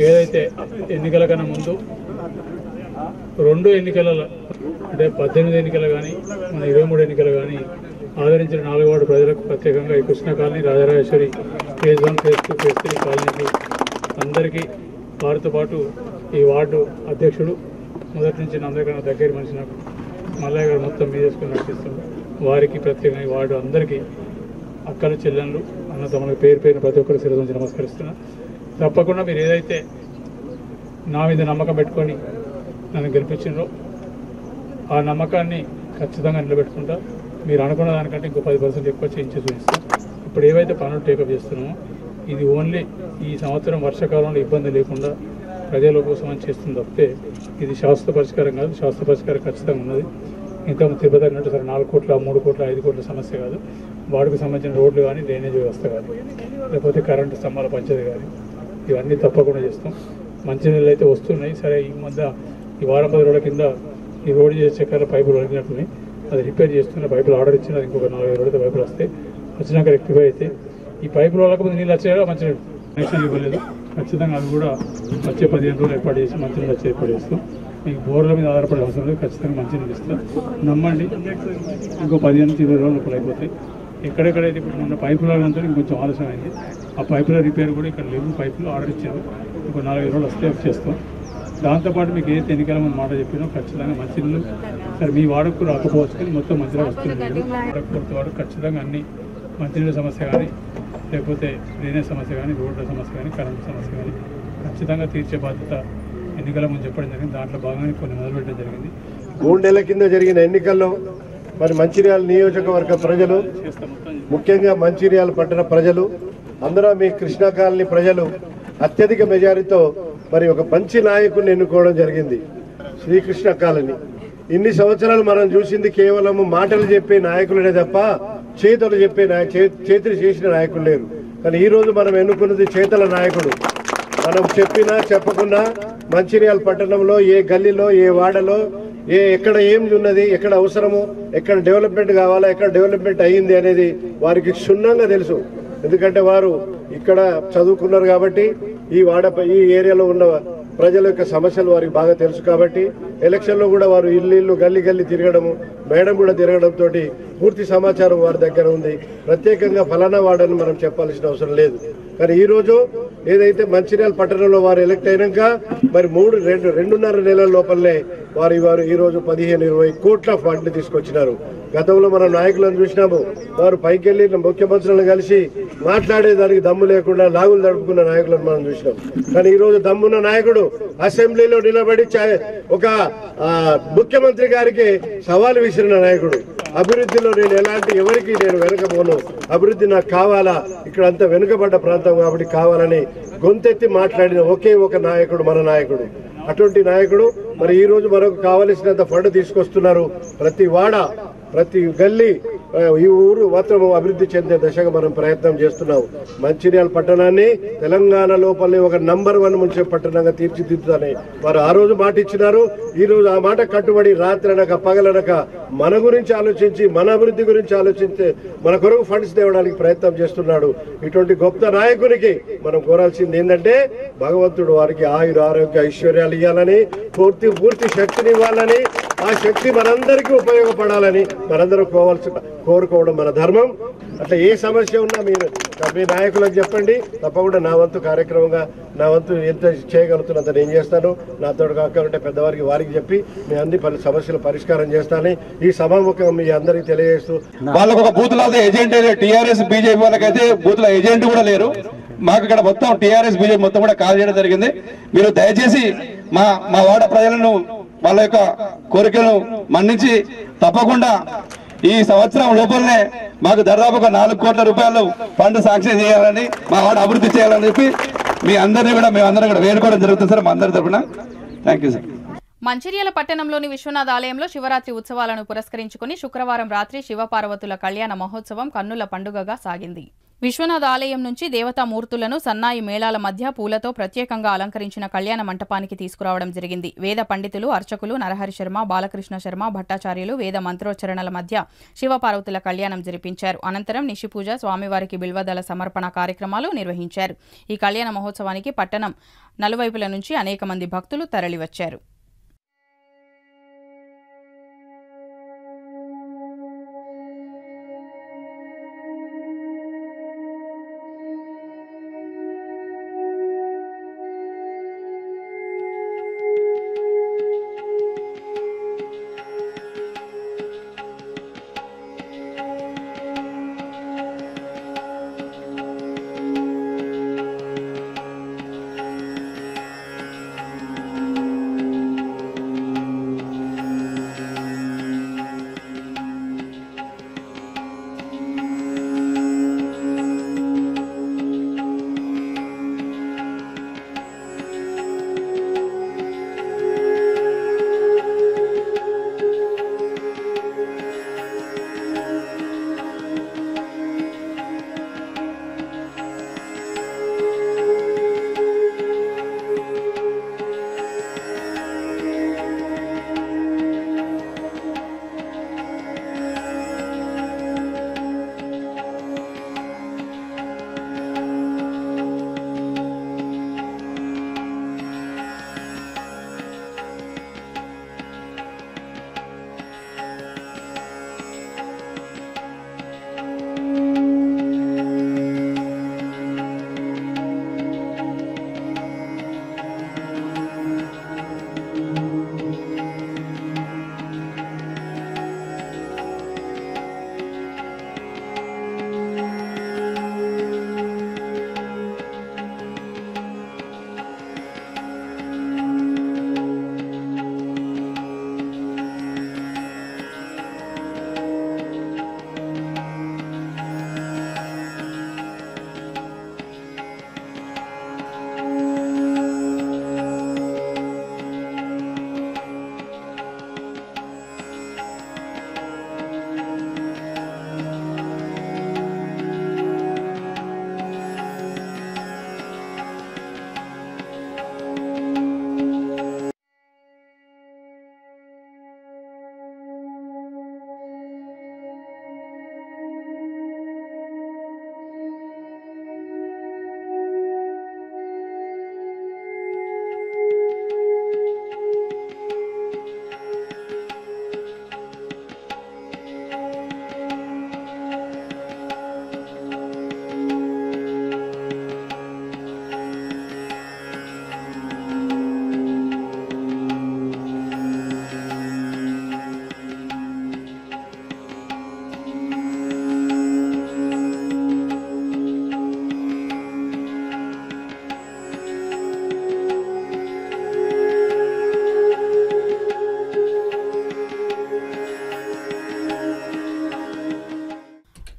ఏదైతే ఎన్నికల కన్నా ముందు 2 ఎన్నికలలో అంటే 18 ఎన్నికలు కానీ మన 23 ఎన్నికలు కానీ ఆదరించిన 4వ వార్డు ప్రజలకు ప్రత్యేకంగా ఈ Krishna colony, Rajarajeshwari phase 1, phase 2, phase 3 కాలనీకి అందరికీ వారితో పాటు ఈ వార్డు అధ్యక్షుడు మొదటి నుంచి అందరికన్నా దగ్గర మనిషి నాకు మల్లయ్య గారు మొత్తం మీద చేసుకుని నడిపిస్తున్నారు. వారికి ప్రత్యేకంగా ఈ వార్డు అందరికీ అక్కలు, చెల్లెళ్ళు, అన్నదమ్ములకు పేరు పేరున ప్రతి ఒక్కరు శిరస్సు నుంచి నమస్కరిస్తున్నా. తప్పకుండా మీరు ఏదైతే నా మీద నమ్మకం పెట్టుకొని నన్ను గెలిపించారో ఆ నమ్మకాన్ని ఖచ్చితంగా నిలబెట్టుకుంటా. మీరు అనుకున్న దానికంటే ఇంకో 10% ఎక్కువ చేయించి చూపిస్తాం. ఇప్పుడు ఏవైతే పనులు టేకప్ చేస్తున్నామో ఇది ఓన్లీ ఈ సంవత్సరం వర్షాకాలంలో ఇబ్బంది లేకుండా ప్రజల కోసం అని చేస్తుంది తప్పితే ఇది శాశ్వత పరిష్కారం కాదు. శాశ్వత పరిష్కారం ఖచ్చితంగా ఉన్నది. ఇంకా తిరుపతి అన్నట్టు సరే 4 కోట్ల, 3 కోట్ల, 5 కోట్ల సమస్య కాదు. వాటికి సంబంధించిన రోడ్లు కానీ, డ్రైనేజ్ వ్యవస్థ కానీ, లేకపోతే కరెంటు స్తంభాల పంచేది కానీ ఇవన్నీ తప్పకుండా చేస్తాం. మంచినీళ్ళు అయితే వస్తున్నాయి. సరే ఈ మధ్య ఈ వారం 10 రోజుల కింద ఈ రోడ్డు చేసే చక్కెర పైపులు అడిగినట్టున్నాయి. అది రిపేర్ చేస్తున్న పైపులు ఆర్డర్ ఇచ్చిన ఇంకొక 4-5 రోజులతో పైపులు వస్తాయి. వచ్చినాక రెక్టిఫై అయితే ఈ పైపుల వాళ్ళకు నీళ్ళు వచ్చాయో మంచినీళ్ళు కనెక్షన్ ఇవ్వలేదు. ఖచ్చితంగా అవి కూడా వచ్చే 15 రోజులు ఏర్పాటు చేసి మంచినీళ్ళు వచ్చి ఏర్పాటు చేస్తాం. మీకు బోర్ల మీద ఆధారపడే అవసరం లేదు. ఖచ్చితంగా మంచినీళ్ళు ఇస్తాం. నమ్మండి, ఇంకో 15-20 రోజులు అయిపోతాయి. ఎక్కడెక్కడైతే ఇప్పుడు మొన్న పైపుల అంతా ఇంకొంచెం ఆలస్యం అయింది. ఆ పైపుల రిపేర్ కూడా ఇక్కడ లేవు. పైపులు ఆర్డర్ ఇచ్చారు. ఇంకో 4-5 రోజులు వస్తే చేస్తాం. దాంతోపాటు మీకు ఏదైతే ఎన్నికల ముందు మాట చెప్పినో ఖచ్చితంగా మంచినీళ్ళు సరే మీ వాడకు రాకపోవచ్చు కానీ మొత్తం మంచిగా వస్తున్నాయి. వాడకపోతే వాడు ఖచ్చితంగా అన్ని మంచినీళ్ళ సమస్య కానీ, లేకపోతే డ్రైనేజ్ సమస్య కానీ, రోడ్ల సమస్య కానీ, కరెంటు సమస్య కానీ ఖచ్చితంగా తీర్చే బాధ్యత ఎన్నికల ముందు చెప్పడం జరిగింది. దాంట్లో భాగంగా కొన్ని మొదలుపెట్టడం జరిగింది. 3 నెలల కింద జరిగిన ఎన్నికల్లో మరి మంచిర్యాల నియోజకవర్గ ప్రజలు, ముఖ్యంగా మంచిర్యాల పట్టణ ప్రజలు, అందరూ మీ కృష్ణా కాలనీ ప్రజలు అత్యధిక మెజారిటీతో మరి ఒక మంచి నాయకుడిని ఎన్నుకోవడం జరిగింది. శ్రీకృష్ణ కాలనీ ఇన్ని సంవత్సరాలు మనం చూసింది కేవలం మాటలు చెప్పే నాయకులనే తప్ప చేతులు చెప్పే చేతులు చేసిన నాయకులు లేరు. కానీ ఈరోజు మనం ఎన్నుకున్నది చేతల నాయకుడు. మనం చెప్పినా చెప్పకున్నా మంచిర్యాల పట్టణంలో ఏ గల్లీలో ఏ వాడలో ఎక్కడ ఏం ఉన్నది, ఎక్కడ అవసరమో, ఎక్కడ డెవలప్మెంట్ కావాలా, ఎక్కడ డెవలప్మెంట్ అయ్యింది అనేది వారికి క్షుణ్ణంగా తెలుసు. ఎందుకంటే వారు ఇక్కడ చదువుకున్నారు కాబట్టి ఈ ఏరియాలో ఉన్న ప్రజల యొక్క సమస్యలు వారికి బాగా తెలుసు కాబట్టి ఎలక్షన్లో కూడా వారు ఇల్లు గల్లీ గల్లీ తిరగడము, మేడం కూడా తిరగడంతో పూర్తి సమాచారం వారి దగ్గర ఉంది. ప్రత్యేకంగా ఫలానా వాడని మనం చెప్పాల్సిన అవసరం లేదు. కానీ ఈరోజు ఏదైతే మంచిర్యాల పట్టణంలో వారు ఎలక్ట్ అయినాక మరి 2.5 నెలల లోపలనే వారు ఈరోజు 15-20 కోట్ల ఫండ్ తీసుకొచ్చినారు. గతంలో మనం నాయకులను చూసినాము, వారు పైకి వెళ్ళి ముఖ్యమంత్రులను కలిసి మాట్లాడేదానికి దమ్ము లేకుండా లాగులు తడుపుకున్న నాయకులను మనం చూసినాం. కానీ ఈరోజు దమ్మున్న నాయకుడు అసెంబ్లీలో నిలబడి ఒక ముఖ్యమంత్రి గారికి సవాలు విసిరిన నాయకుడు. అభివృద్ధిలో ఎవరికి నేను వెనుకపోను, అభివృద్ధి నాకు కావాలా, ఇక్కడ అంతా వెనుకబడ్డ ప్రాంతం కాబట్టి కావాలని గొంతెత్తి మాట్లాడిన ఒకే ఒక నాయకుడు మన నాయకుడు. అటువంటి నాయకుడు మరి ఈ రోజు మనకు కావలసినంత ఫండ్ తీసుకొస్తున్నారు. ప్రతి వాడ, ప్రతి గల్లీ, ఈ ఊరు మాత్రం అభివృద్ధి చెందే దశగా మనం ప్రయత్నం చేస్తున్నాం. మంచిర్యాల పట్టణాన్ని తెలంగాణ లోపలే ఒక నంబర్ 1 ముంచే పట్టణంగా తీర్చిదిద్దుతానే వారు ఆ రోజు మాట ఇచ్చినారు. ఈ రోజు ఆ మాట కట్టుబడి రాత్రనక పగలనక మన గురించి ఆలోచించి, మన అభివృద్ధి గురించి ఆలోచించి మన కొరకు ఫండ్స్ తేవడానికి ప్రయత్నం చేస్తున్నాడు. ఇటువంటి గొప్ప నాయకునికి మనం కోరాల్సింది ఏంటంటే భగవంతుడు వారికి ఆరోగ్య ఐశ్వర్యాలు ఇవ్వాలని, పూర్తి శక్తిని ఇవ్వాలని, ఆ శక్తి మనందరికీ ఉపయోగపడాలని మనందరూ కోరుకోవడం మన ధర్మం. అట్లా ఏ సమస్య ఉన్నా మీ నాయకులకు చెప్పండి. తప్పకుండా నా వంతు కార్యక్రమంగా నా వంతు ఎంత చేయగలుగుతున్నంత నేను చేస్తాను. నాతో కాకుండా పెద్దవారికి వారికి చెప్పి మీ అన్ని సమస్యలు పరిష్కారం చేస్తానని ఈ సభాముఖంగా మీ అందరికీ తెలియజేస్తూ, వాళ్ళకు ఒక బూత్ లో ఏజెంట్ టీఆర్ఎస్ బీజేపీ వాళ్ళకైతే బూత్ లో ఏజెంట్ కూడా లేరు. మాకు ఇక్కడ మొత్తం టీఆర్ఎస్ బీజేపీ మొత్తం కూడా కాల్ చేయడం జరిగింది. మీరు దయచేసి మా వాడ ప్రజలను వాళ్ళ యొక్క కోరికలను మన్నించి తప్పకుండా ఈ సంవత్సరం లోపలనే మాకు దాదాపు 4 కోట్ల రూపాయలు ఫండ్ శాంక్షన్ చేయాలని, మా వాడ అభివృద్ధి చేయాలని చెప్పి మేమందరం కూడా వేడుకోవడం జరుగుతుంది సార్, మా అందరి తరఫున. Thank you sir. మంచిర్యాల పట్టణంలోని విశ్వనాథ ఆలయంలో శివరాత్రి ఉత్సవాలను పురస్కరించుకుని శుక్రవారం రాత్రి శివపార్వతుల కళ్యాణ మహోత్సవం కన్నుల పండుగగా సాగింది. విశ్వనాథ ఆలయం నుంచి దేవతామూర్తులను సన్నాయి మేళాల మధ్య పూలతో ప్రత్యేకంగా అలంకరించిన కళ్యాణ మంటపానికి తీసుకురావడం జరిగింది. వేద పండితులు, అర్చకులు నరహరి శర్మ, బాలకృష్ణ శర్మ, భట్టాచార్యులు వేద మంత్రోచ్చరణల మధ్య శివపార్వతుల కళ్యాణం జరిపించారు. అనంతరం నిశిపూజ, స్వామివారికి బిల్వదళ సమర్పణ కార్యక్రమాలు నిర్వహించారు. ఈ కళ్యాణ మహోత్సవానికి పట్టణం నలువైపుల నుంచి అనేక మంది భక్తులు తరలివచ్చారు.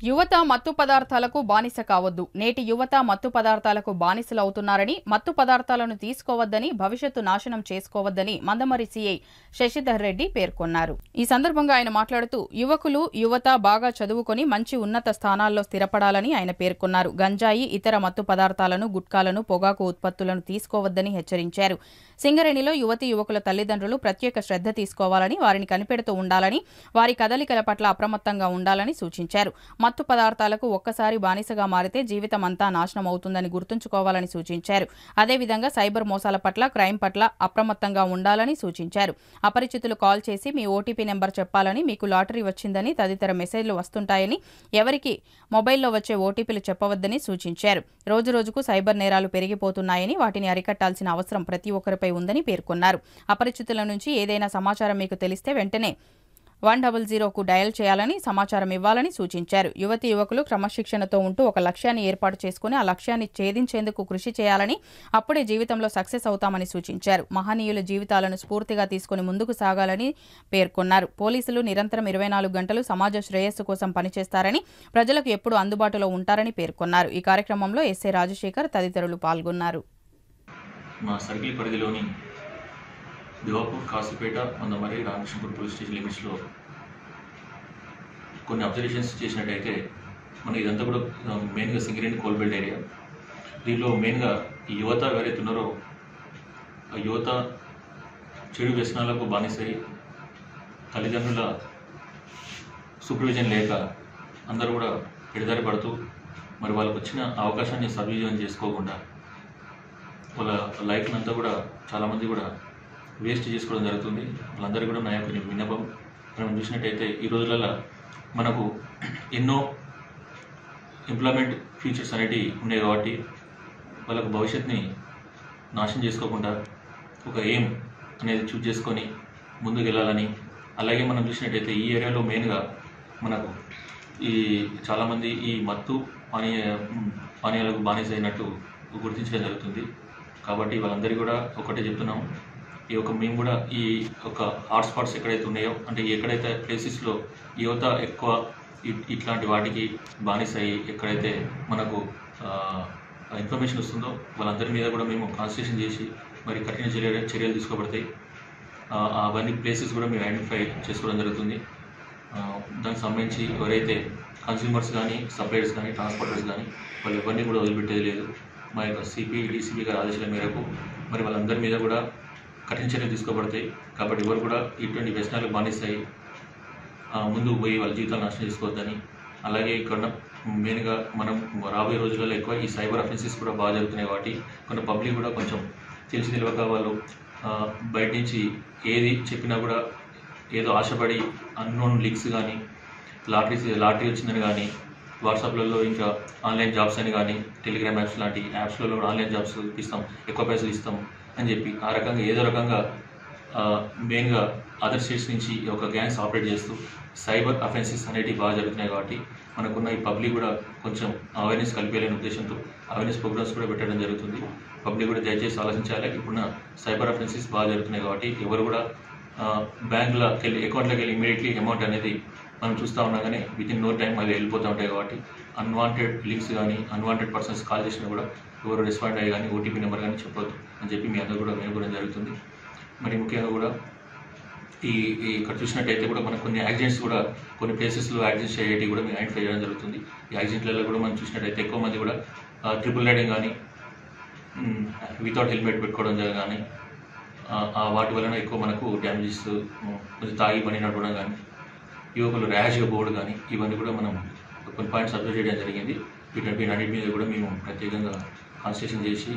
యువత మత్తు పదార్థాలకు బానిస కావద్దు. నేటి యువత మత్తు పదార్థాలకు బానిసలవుతున్నారని, మత్తు పదార్థాలను తీసుకోవద్దని, భవిష్యత్తు నాశనం చేసుకోవద్దని మందమరి సీఐ శశిధర్ రెడ్డి పేర్కొన్నారు. ఈ సందర్భంగా ఆయన మాట్లాడుతూ యువత బాగా చదువుకొని మంచి ఉన్నత స్థానాల్లో స్థిరపడాలని ఆయన పేర్కొన్నారు. గంజాయి, ఇతర మత్తు పదార్థాలను, గుట్కాలను, పొగాకు ఉత్పత్తులను తీసుకోవద్దని హెచ్చరించారు. సింగరేణిలో యువకుల తల్లిదండ్రులు ప్రత్యేక శ్రద్ధ తీసుకోవాలని, వారిని కనిపెడుతూ ఉండాలని, వారి కదలికల పట్ల అప్రమత్తంగా ఉండాలని సూచించారు. మత్తు పదార్థాలకు ఒక్కసారి బానిసగా మారితే జీవితం అంతా నాశనం అవుతుందని గుర్తుంచుకోవాలని సూచించారు. అదేవిధంగా సైబర్ మోసాల పట్ల, క్రైమ్ పట్ల అప్రమత్తంగా ఉండాలని సూచించారు. అపరిచితులు కాల్ చేసి మీ ఓటీపీ నెంబర్ చెప్పాలని, మీకు లాటరీ వచ్చిందని తదితర మెసేజ్లు వస్తుంటాయని, ఎవరికి మొబైల్లో వచ్చే ఓటీపీలు చెప్పవద్దని సూచించారు. రోజురోజుకు సైబర్ నేరాలు పెరిగిపోతున్నాయని, వాటిని అరికట్టాల్సిన అవసరం ప్రతి ఒక్కరిపై ఉందని పేర్కొన్నారు. అపరిచితుల నుంచి ఏదైనా సమాచారం మీకు తెలిస్తే వెంటనే 100కు డయల్ చేయాలని, సమాచారం ఇవ్వాలని సూచించారు. యువకులు క్రమశిక్షణతో ఉంటూ ఒక లక్ష్యాన్ని ఏర్పాటు చేసుకుని ఆ లక్ష్యాన్ని ఛేదించేందుకు కృషి చేయాలని, అప్పుడే జీవితంలో సక్సెస్ అవుతామని సూచించారు. మహనీయుల జీవితాలను స్ఫూర్తిగా తీసుకుని ముందుకు సాగాలని పేర్కొన్నారు. పోలీసులు నిరంతరం 24 గంటలు సమాజ శ్రేయస్సు కోసం పనిచేస్తారని, ప్రజలకు ఎప్పుడూ అందుబాటులో ఉంటారని పేర్కొన్నారు. ఈ కార్యక్రమంలో ఎస్ఏ రాజశేఖర్ తదితరులు పాల్గొన్నారు. మా సర్కిల్ పరిధిలోని దివాపూర్, కాశీపేట, మందమరి, రామకృష్ణపూర్ పోలీస్ స్టేషన్ లిమిట్స్లో కొన్ని అబ్జర్వేషన్స్ చేసినట్టయితే మన ఇదంతా కూడా మెయిన్గా సింగరేణి కోల్బెల్ట్ ఏరియా. దీనిలో మెయిన్గా ఈ యువత ఎవరైతే ఉన్నారో ఆ యువత చెడు వ్యసనాలకు బానిసై తల్లిదండ్రుల సూపర్విజన్ లేక అందరూ కూడా ఎడదారి పడుతూ మరి వాళ్ళకు వచ్చిన అవకాశాన్ని సద్వినియోగం చేసుకోకుండా వాళ్ళ లైఫ్ని అంతా కూడా చాలామంది కూడా వేస్ట్ చేసుకోవడం జరుగుతుంది. వాళ్ళందరికీ కూడా నా యొక్క విన్నపం, మనం చూసినట్టయితే ఈ రోజులలో మనకు ఎన్నో ఎంప్లాయ్మెంట్ ఫీచర్స్ అనేటివి ఉన్నాయి కాబట్టి వాళ్ళకు భవిష్యత్తుని నాశనం చేసుకోకుండా ఒక ఎయిమ్ అనేది చూజ్ చేసుకొని ముందుకు వెళ్ళాలని, అలాగే మనం చూసినట్టయితే ఈ ఏరియాలో మెయిన్గా మనకు ఈ చాలామంది ఈ మత్తు పానీయాలకు బానిస అయినట్టు గుర్తించడం జరుగుతుంది. కాబట్టి వాళ్ళందరికీ కూడా ఒకటే చెప్తున్నాము, మేము కూడా ఈ ఒక హాట్స్పాట్స్ ఎక్కడైతే ఉన్నాయో, అంటే ఎక్కడైతే ప్లేసెస్లో యువత ఎక్కువ ఇట్లాంటి వాటికి బానిస అయ్యి ఎక్కడైతే మనకు ఇన్ఫర్మేషన్ వస్తుందో వాళ్ళందరి మీద కూడా మేము కాన్సన్ట్రేషన్ చేసి మరి కఠిన చర్యలు తీసుకోబడతాయి. అవన్నీ ప్లేసెస్ కూడా మేము ఐడెంటిఫై చేసుకోవడం జరుగుతుంది. దానికి సంబంధించి ఎవరైతే కన్స్యూమర్స్ కానీ, సప్లయర్స్ కానీ, ట్రాన్స్పోర్టర్స్ కానీ వాళ్ళు ఎవరిని కూడా వదిలిపెట్టేది లేదు. మా యొక్క సిపి, డీసీపీ గారి ఆదేశాల మేరకు మరి వాళ్ళందరి మీద కూడా కఠిన చర్యలు తీసుకోబడతాయి. కాబట్టి ఎవరు కూడా ఇటువంటి వ్యసనాలకు బానిస్తాయి ముందుకు పోయి వాళ్ళ జీవితాలు నాశనం చేసుకోవద్దని, అలాగే ఇక్కడ మెయిన్గా మనం రాబోయే రోజులలో ఎక్కువ ఈ సైబర్ అఫెన్సెస్ కూడా బాగా జరుగుతున్నాయి కాబట్టి కొన్ని పబ్లిక్ కూడా కొంచెం తెలిసి తెలియక వాళ్ళు బయట నుంచి ఏది చెప్పినా కూడా ఏదో ఆశపడి అన్నోన్ లింక్స్ కానీ, లాటరీ వచ్చిందని కానీ, వాట్సాప్లలో ఇంకా ఆన్లైన్ జాబ్స్ అని కానీ, టెలిగ్రామ్ యాప్స్ లాంటి యాప్స్లలో కూడా ఆన్లైన్ జాబ్స్ ఇస్తాం, ఎక్కువ పైసలు ఇస్తాం అని చెప్పి ఆ రకంగా ఏదో రకంగా మెయిన్గా అదర్ స్టేట్స్ నుంచి ఒక గ్యాంగ్స్ ఆపరేట్ చేస్తూ సైబర్ అఫెన్సెస్ అనేటివి బాగా జరుగుతున్నాయి. కాబట్టి మనకున్న ఈ పబ్లిక్ కూడా కొంచెం అవేర్నెస్ కలిపేయాలనే ఉద్దేశంతో అవేర్నెస్ ప్రోగ్రామ్స్ కూడా పెట్టడం జరుగుతుంది. పబ్లిక్ కూడా దయచేసి ఆలోచించాలి. ఇప్పుడున్న సైబర్ అఫెన్సెస్ బాగా జరుగుతున్నాయి కాబట్టి ఎవరు కూడా బ్యాంకులోకి వెళ్ళి అకౌంట్లోకి వెళ్ళి ఇమీడియట్లీ అమౌంట్ అనేది మనం చూస్తూ ఉన్నా కానీ వితిన్ నో టైం అవి వెళ్ళిపోతూ ఉంటాయి. కాబట్టి అన్వాంటెడ్ లింక్స్ కానీ, అన్వాంటెడ్ పర్సన్స్ కాల్ చేసినా కూడా ఎవరు రెస్పాండ్ అయ్యి కానీ ఓటీపీ నెంబర్ కానీ చెప్పొద్దు అని చెప్పి మీ అందరూ కూడా మేలుకోవడం జరుగుతుంది. మరి ముఖ్యంగా కూడా ఇక్కడ చూసినట్టయితే కూడా మనకు కొన్ని యాక్సిడెంట్స్ కూడా కొన్ని ప్లేసెస్లో యాక్సిడెంట్స్ అయ్యేవి కూడా మేము ఐడెంటిఫై చేయడం జరుగుతుంది. ఈ యాక్సిడెంట్లలో కూడా మనం చూసినట్టయితే ఎక్కువ మంది కూడా ట్రిపుల్ రైడింగ్ కానీ, వితౌట్ హెల్మెట్ పెట్టుకోవడం కానీ, వాటి వలన ఎక్కువ మనకు డ్యామేజెస్, కొంచెం తాగి పని నడపడం కానీ, యువకులు ర్యాష్గా పోవడం కానీ, ఇవన్నీ కూడా మనం కొన్ని పాయింట్స్ అబ్జర్వ్ చేయడం జరిగింది. వీటన్నిటి మీద కూడా మేము ప్రత్యేకంగా కాన్సన్ట్రేషన్ చేసి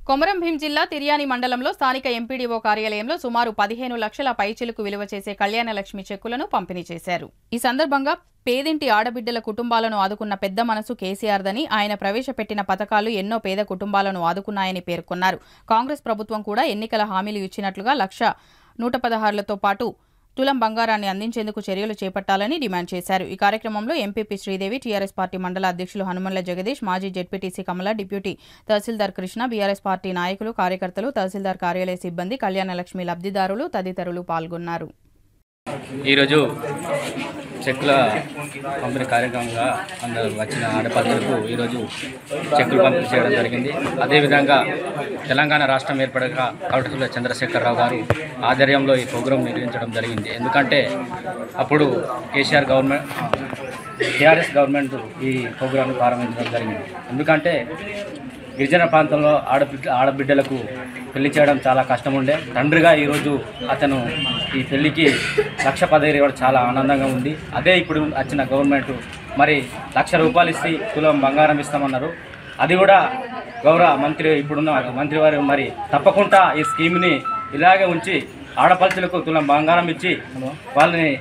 కొమరం భీం జిల్లా తిర్యాని మండలంలో స్థానిక ఎంపీడీఓ కార్యాలయంలో సుమారు 15 లక్షల పైచిలుకు విలువ చేసే కళ్యాణ లక్ష్మి చెక్కులను పంపిణీ చేశారు. ఈ సందర్భంగా పేదింటి ఆడబిడ్డల కుటుంబాలను ఆదుకున్న పెద్ద మనసు కేసీఆర్దని, ఆయన ప్రవేశపెట్టిన పథకాలు ఎన్నో పేద కుటుంబాలను ఆదుకున్నాయని పేర్కొన్నారు. కాంగ్రెస్ ప్రభుత్వం కూడా ఎన్నికల హామీలు ఇచ్చినట్లుగా 1,116లతో పాటు తులం బంగారాన్ని అందించేందుకు చర్యలు చేపట్టాలని డిమాండ్ చేశారు. ఈ కార్యక్రమంలో ఎంపీపీ శ్రీదేవి, టీఆర్ఎస్ పార్టీ మండల అధ్యక్షులు హనుమన్ల జగదీష్, మాజీ జెడ్పీటీసీ కమల, డిప్యూటీ తహసీల్దార్ కృష్ణ, బీఆర్ఎస్ పార్టీ నాయకులు, కార్యకర్తలు, తహసీల్దార్ కార్యాలయ సిబ్బంది, కళ్యాణ లక్ష్మి లబ్ధిదారులు తదితరులు పాల్గొన్నారు. ఈరోజు చెక్కుల పంపిణీ కార్యక్రమంగా అందరూ వచ్చిన ఆడపడుచులకు ఈరోజు చెక్కులు పంపిణీ చేయడం జరిగింది. అదేవిధంగా తెలంగాణ రాష్ట్రం ఏర్పడక కల్వకుంట్ల చంద్రశేఖరరావు గారు ఆధ్వర్యంలో ఈ ప్రోగ్రాం నిర్వహించడం జరిగింది. ఎందుకంటే అప్పుడు కేసీఆర్ గవర్నమెంట్ టీఆర్ఎస్ గవర్నమెంట్ ఈ ప్రోగ్రాంను ప్రారంభించడం జరిగింది. ఎందుకంటే గిరిజన ప్రాంతంలో ఆడబిడ్డలకు పెళ్లి చేయడం చాలా కష్టం ఉండే. తండ్రిగా ఈరోజు అతను ఈ పెళ్లికి 1,10,000 ఇవ్వడం చాలా ఆనందంగా ఉంది. అదే ఇప్పుడు వచ్చిన గవర్నమెంట్ మరి ₹1,00,000 ఇస్తే తులం బంగారం ఇస్తామన్నారు. అది కూడా గౌరవ మంత్రి ఇప్పుడున్న మంత్రి వారు మరి తప్పకుండా ఈ స్కీమ్ని ఇలాగే ఉంచి ఆడపడుచులకు తులం బంగారం ఇచ్చి వాళ్ళని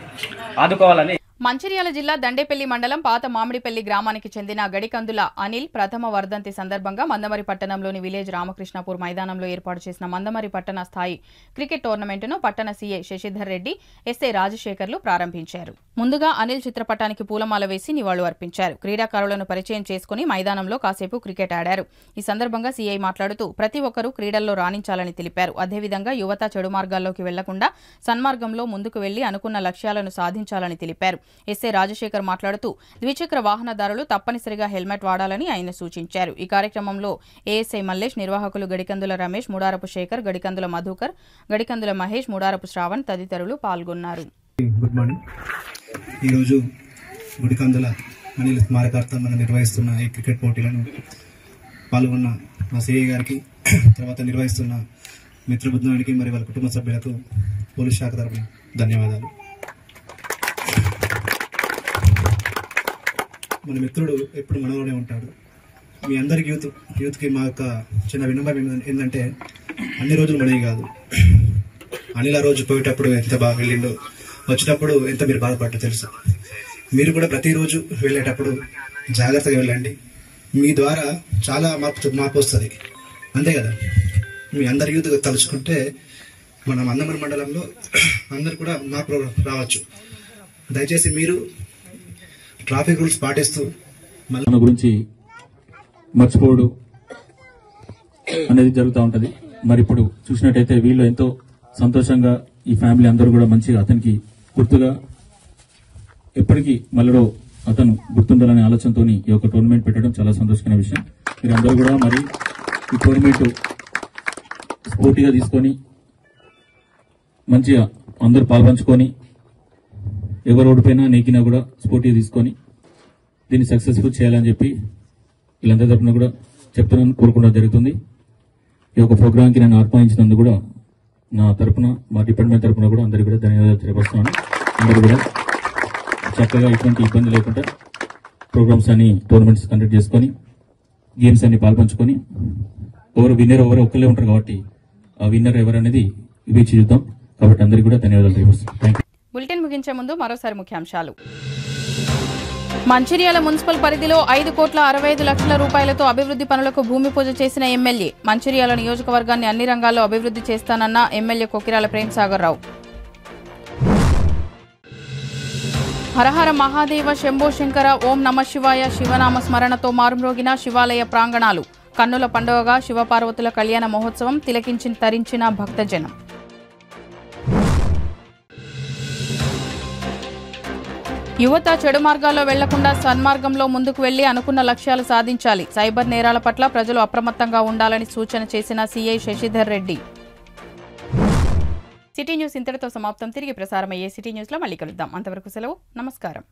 ఆదుకోవాలని. మంచిర్యాల జిల్లా దండేపల్లి మండలం పాత మామిడిపల్లి గ్రామానికి చెందిన గడికందుల అనిల్ ప్రథమ వర్ధంతి సందర్భంగా మందమరి పట్టణంలోని విలేజ్ రామకృష్ణపూర్ మైదానంలో ఏర్పాటు చేసిన మందమరి పట్టణ స్థాయి క్రికెట్ టోర్నమెంటును పట్టణ సీఐ శశిధర్ రెడ్డి, ఎస్ఐ రాజశేఖర్లు ప్రారంభించారు. ముందుగా అనిల్ చిత్రపటానికి పూలమాల వేసి నివాళులు అర్పించారు. క్రీడాకారులను పరిచయం చేసుకుని మైదానంలో కాసేపు క్రికెట్ ఆడారు. ఈ సందర్భంగా సీఐ మాట్లాడుతూ ప్రతి ఒక్కరూ క్రీడల్లో రాణించాలని తెలిపారు. అదేవిధంగా యువత చెడు మార్గాల్లోకి వెళ్లకుండా సన్మార్గంలో ముందుకు వెళ్లి అనుకున్న లక్ష్యాలను సాధించాలని తెలిపారు. ఎస్ఐ రాజశేఖర్ మాట్లాడుతూ ద్విచక్ర వాహనదారులు తప్పనిసరిగా హెల్మెట్ వాడాలని ఆయన సూచించారు. ఈ కార్యక్రమంలో ఏఎస్ఐ మల్లేష్, నిర్వాహకులు గడికందుల రమేష్, ముడారపు శేఖర్, గడికందుల మధుకర్, గడికందుల మహేష్, ముడారపు శ్రావణ్ తదితరులు పాల్గొన్నారు. Good morning. ఈరోజు గుడికందుల అనిల్ స్మారకార్థం మనం నిర్వహిస్తున్న ఈ క్రికెట్ పోటీలను పాల్గొన్న మా సిఐ గారికి, తర్వాత నిర్వహిస్తున్న మిత్రబృందానికి మరియు వాళ్ళ కుటుంబ సభ్యులకు పోలీస్ శాఖ తరపున ధన్యవాదాలు. మన మిత్రుడు ఎప్పుడు మనలోనే ఉంటాడు. మీ అందరికి యూత్కి మా యొక్క చిన్న విన్నపం ఏంటంటే అన్ని రోజులు మనవి కాదు. అనిల్ ఆ రోజు పోయేటప్పుడు ఎంత బాగా వెళ్ళిండో, వచ్చేటప్పుడు ఎంత మీరు బాధపడ్డో తెలుసు. మీరు కూడా ప్రతిరోజు వెళ్ళేటప్పుడు జాగ్రత్తగా వెళ్ళండి. మీ ద్వారా చాలా మార్పు వస్తుంది, అంతే కదా. మీ అందరి యూత్ తలుచుకుంటే మన మందమరి మండలంలో అందరు కూడా మార్పు రావచ్చు. దయచేసి మీరు ట్రాఫిక్ రూల్స్ పాటిస్తూ మన గురించి మర్చిపోవడం అనేది జరుగుతూ ఉంటుంది. మరి ఇప్పుడు చూసినట్టయితే వీళ్ళు ఎంతో సంతోషంగా ఈ ఫ్యామిలీ అందరూ కూడా మంచిగా అతనికి గుర్తుగా ఎప్పటికీ మళ్ళీ అతను గుర్తుండాలనే ఆలోచనతో ఈ యొక్క టోర్నమెంట్ పెట్టడం చాలా సంతోషకరమైన విషయం. మీరు అందరూ కూడా మరి ఈ టోర్నమెంట్ స్పోర్టివ్గా తీసుకొని మంచిగా అందరూ పాల్పంచుకొని ఎవరు ఓడిపోయినా నెగ్గినా కూడా స్పోర్టివ్గా తీసుకొని దీన్ని సక్సెస్ఫుల్ చేయాలని చెప్పి వీళ్ళందరి తరఫున కూడా చెప్తున్నాను, కోరుకోవడం జరుగుతుంది. ఈ యొక్క ప్రోగ్రాంకి నేను ఆహ్వానించినందుకు కూడా నా తరఫున, మా డిపార్ట్మెంట్ తరఫున కూడా అందరికీ కూడా ధన్యవాదాలు తెలియపరుస్తున్నాను. అందరూ కూడా చక్కగా ఎటువంటి ఇబ్బంది లేకుండా ప్రోగ్రామ్స్ అని టోర్నమెంట్స్ కండక్ట్ చేసుకొని గేమ్స్ అన్ని పాల్పంచుకొని ఎవరు విన్నర్ ఎవరు ఒక్కళ్ళే ఉంటారు కాబట్టి ఆ విన్నర్ ఎవరనేది వేచి చూద్దాం. కాబట్టి అందరికీ కూడా ధన్యవాదాలు తెలియపరుస్తున్నాను. Thank you. బులెటిన్ ముగించే ముందు మరోసారి ముఖ్యాంశాలు. మంచిర్యాల మున్సిపల్ పరిధిలో 5,65,00,000 రూపాయలతో అభివృద్ధి పనులకు భూమి పూజ చేసిన ఎమ్మెల్యే. మంచిర్యాల నియోజకవర్గాన్ని అన్ని రంగాల్లో అభివృద్ధి చేస్తానన్న ఎమ్మెల్యే కొకిరాల ప్రేమ్సాగర్ రావు. హరహర మహాదేవ శంభో శంకర ఓం నమ శివాయ శివనామ స్మరణతో మారుమ్రోగిన శివాలయ ప్రాంగణాలు. కన్నుల పండుగగా శివపార్వతుల కళ్యాణ మహోత్సవం తిలకించి తరించిన భక్తజనం. యువత చెడు మార్గాల్లో వెళ్లకుండా సన్మార్గంలో ముందుకు వెళ్లి అనుకున్న లక్ష్యాలు సాధించాలి. సైబర్ నేరాల పట్ల ప్రజలు అప్రమత్తంగా ఉండాలని సూచన చేసిన CI Shashidhar Reddy. City news ఇంతటితో సమాప్తం. తిరిగి ప్రసారమయ్యే సిటీ న్యూస్లో మళ్ళీ కలుద్దాం. అంతవరకు సెలవు. నమస్కారం.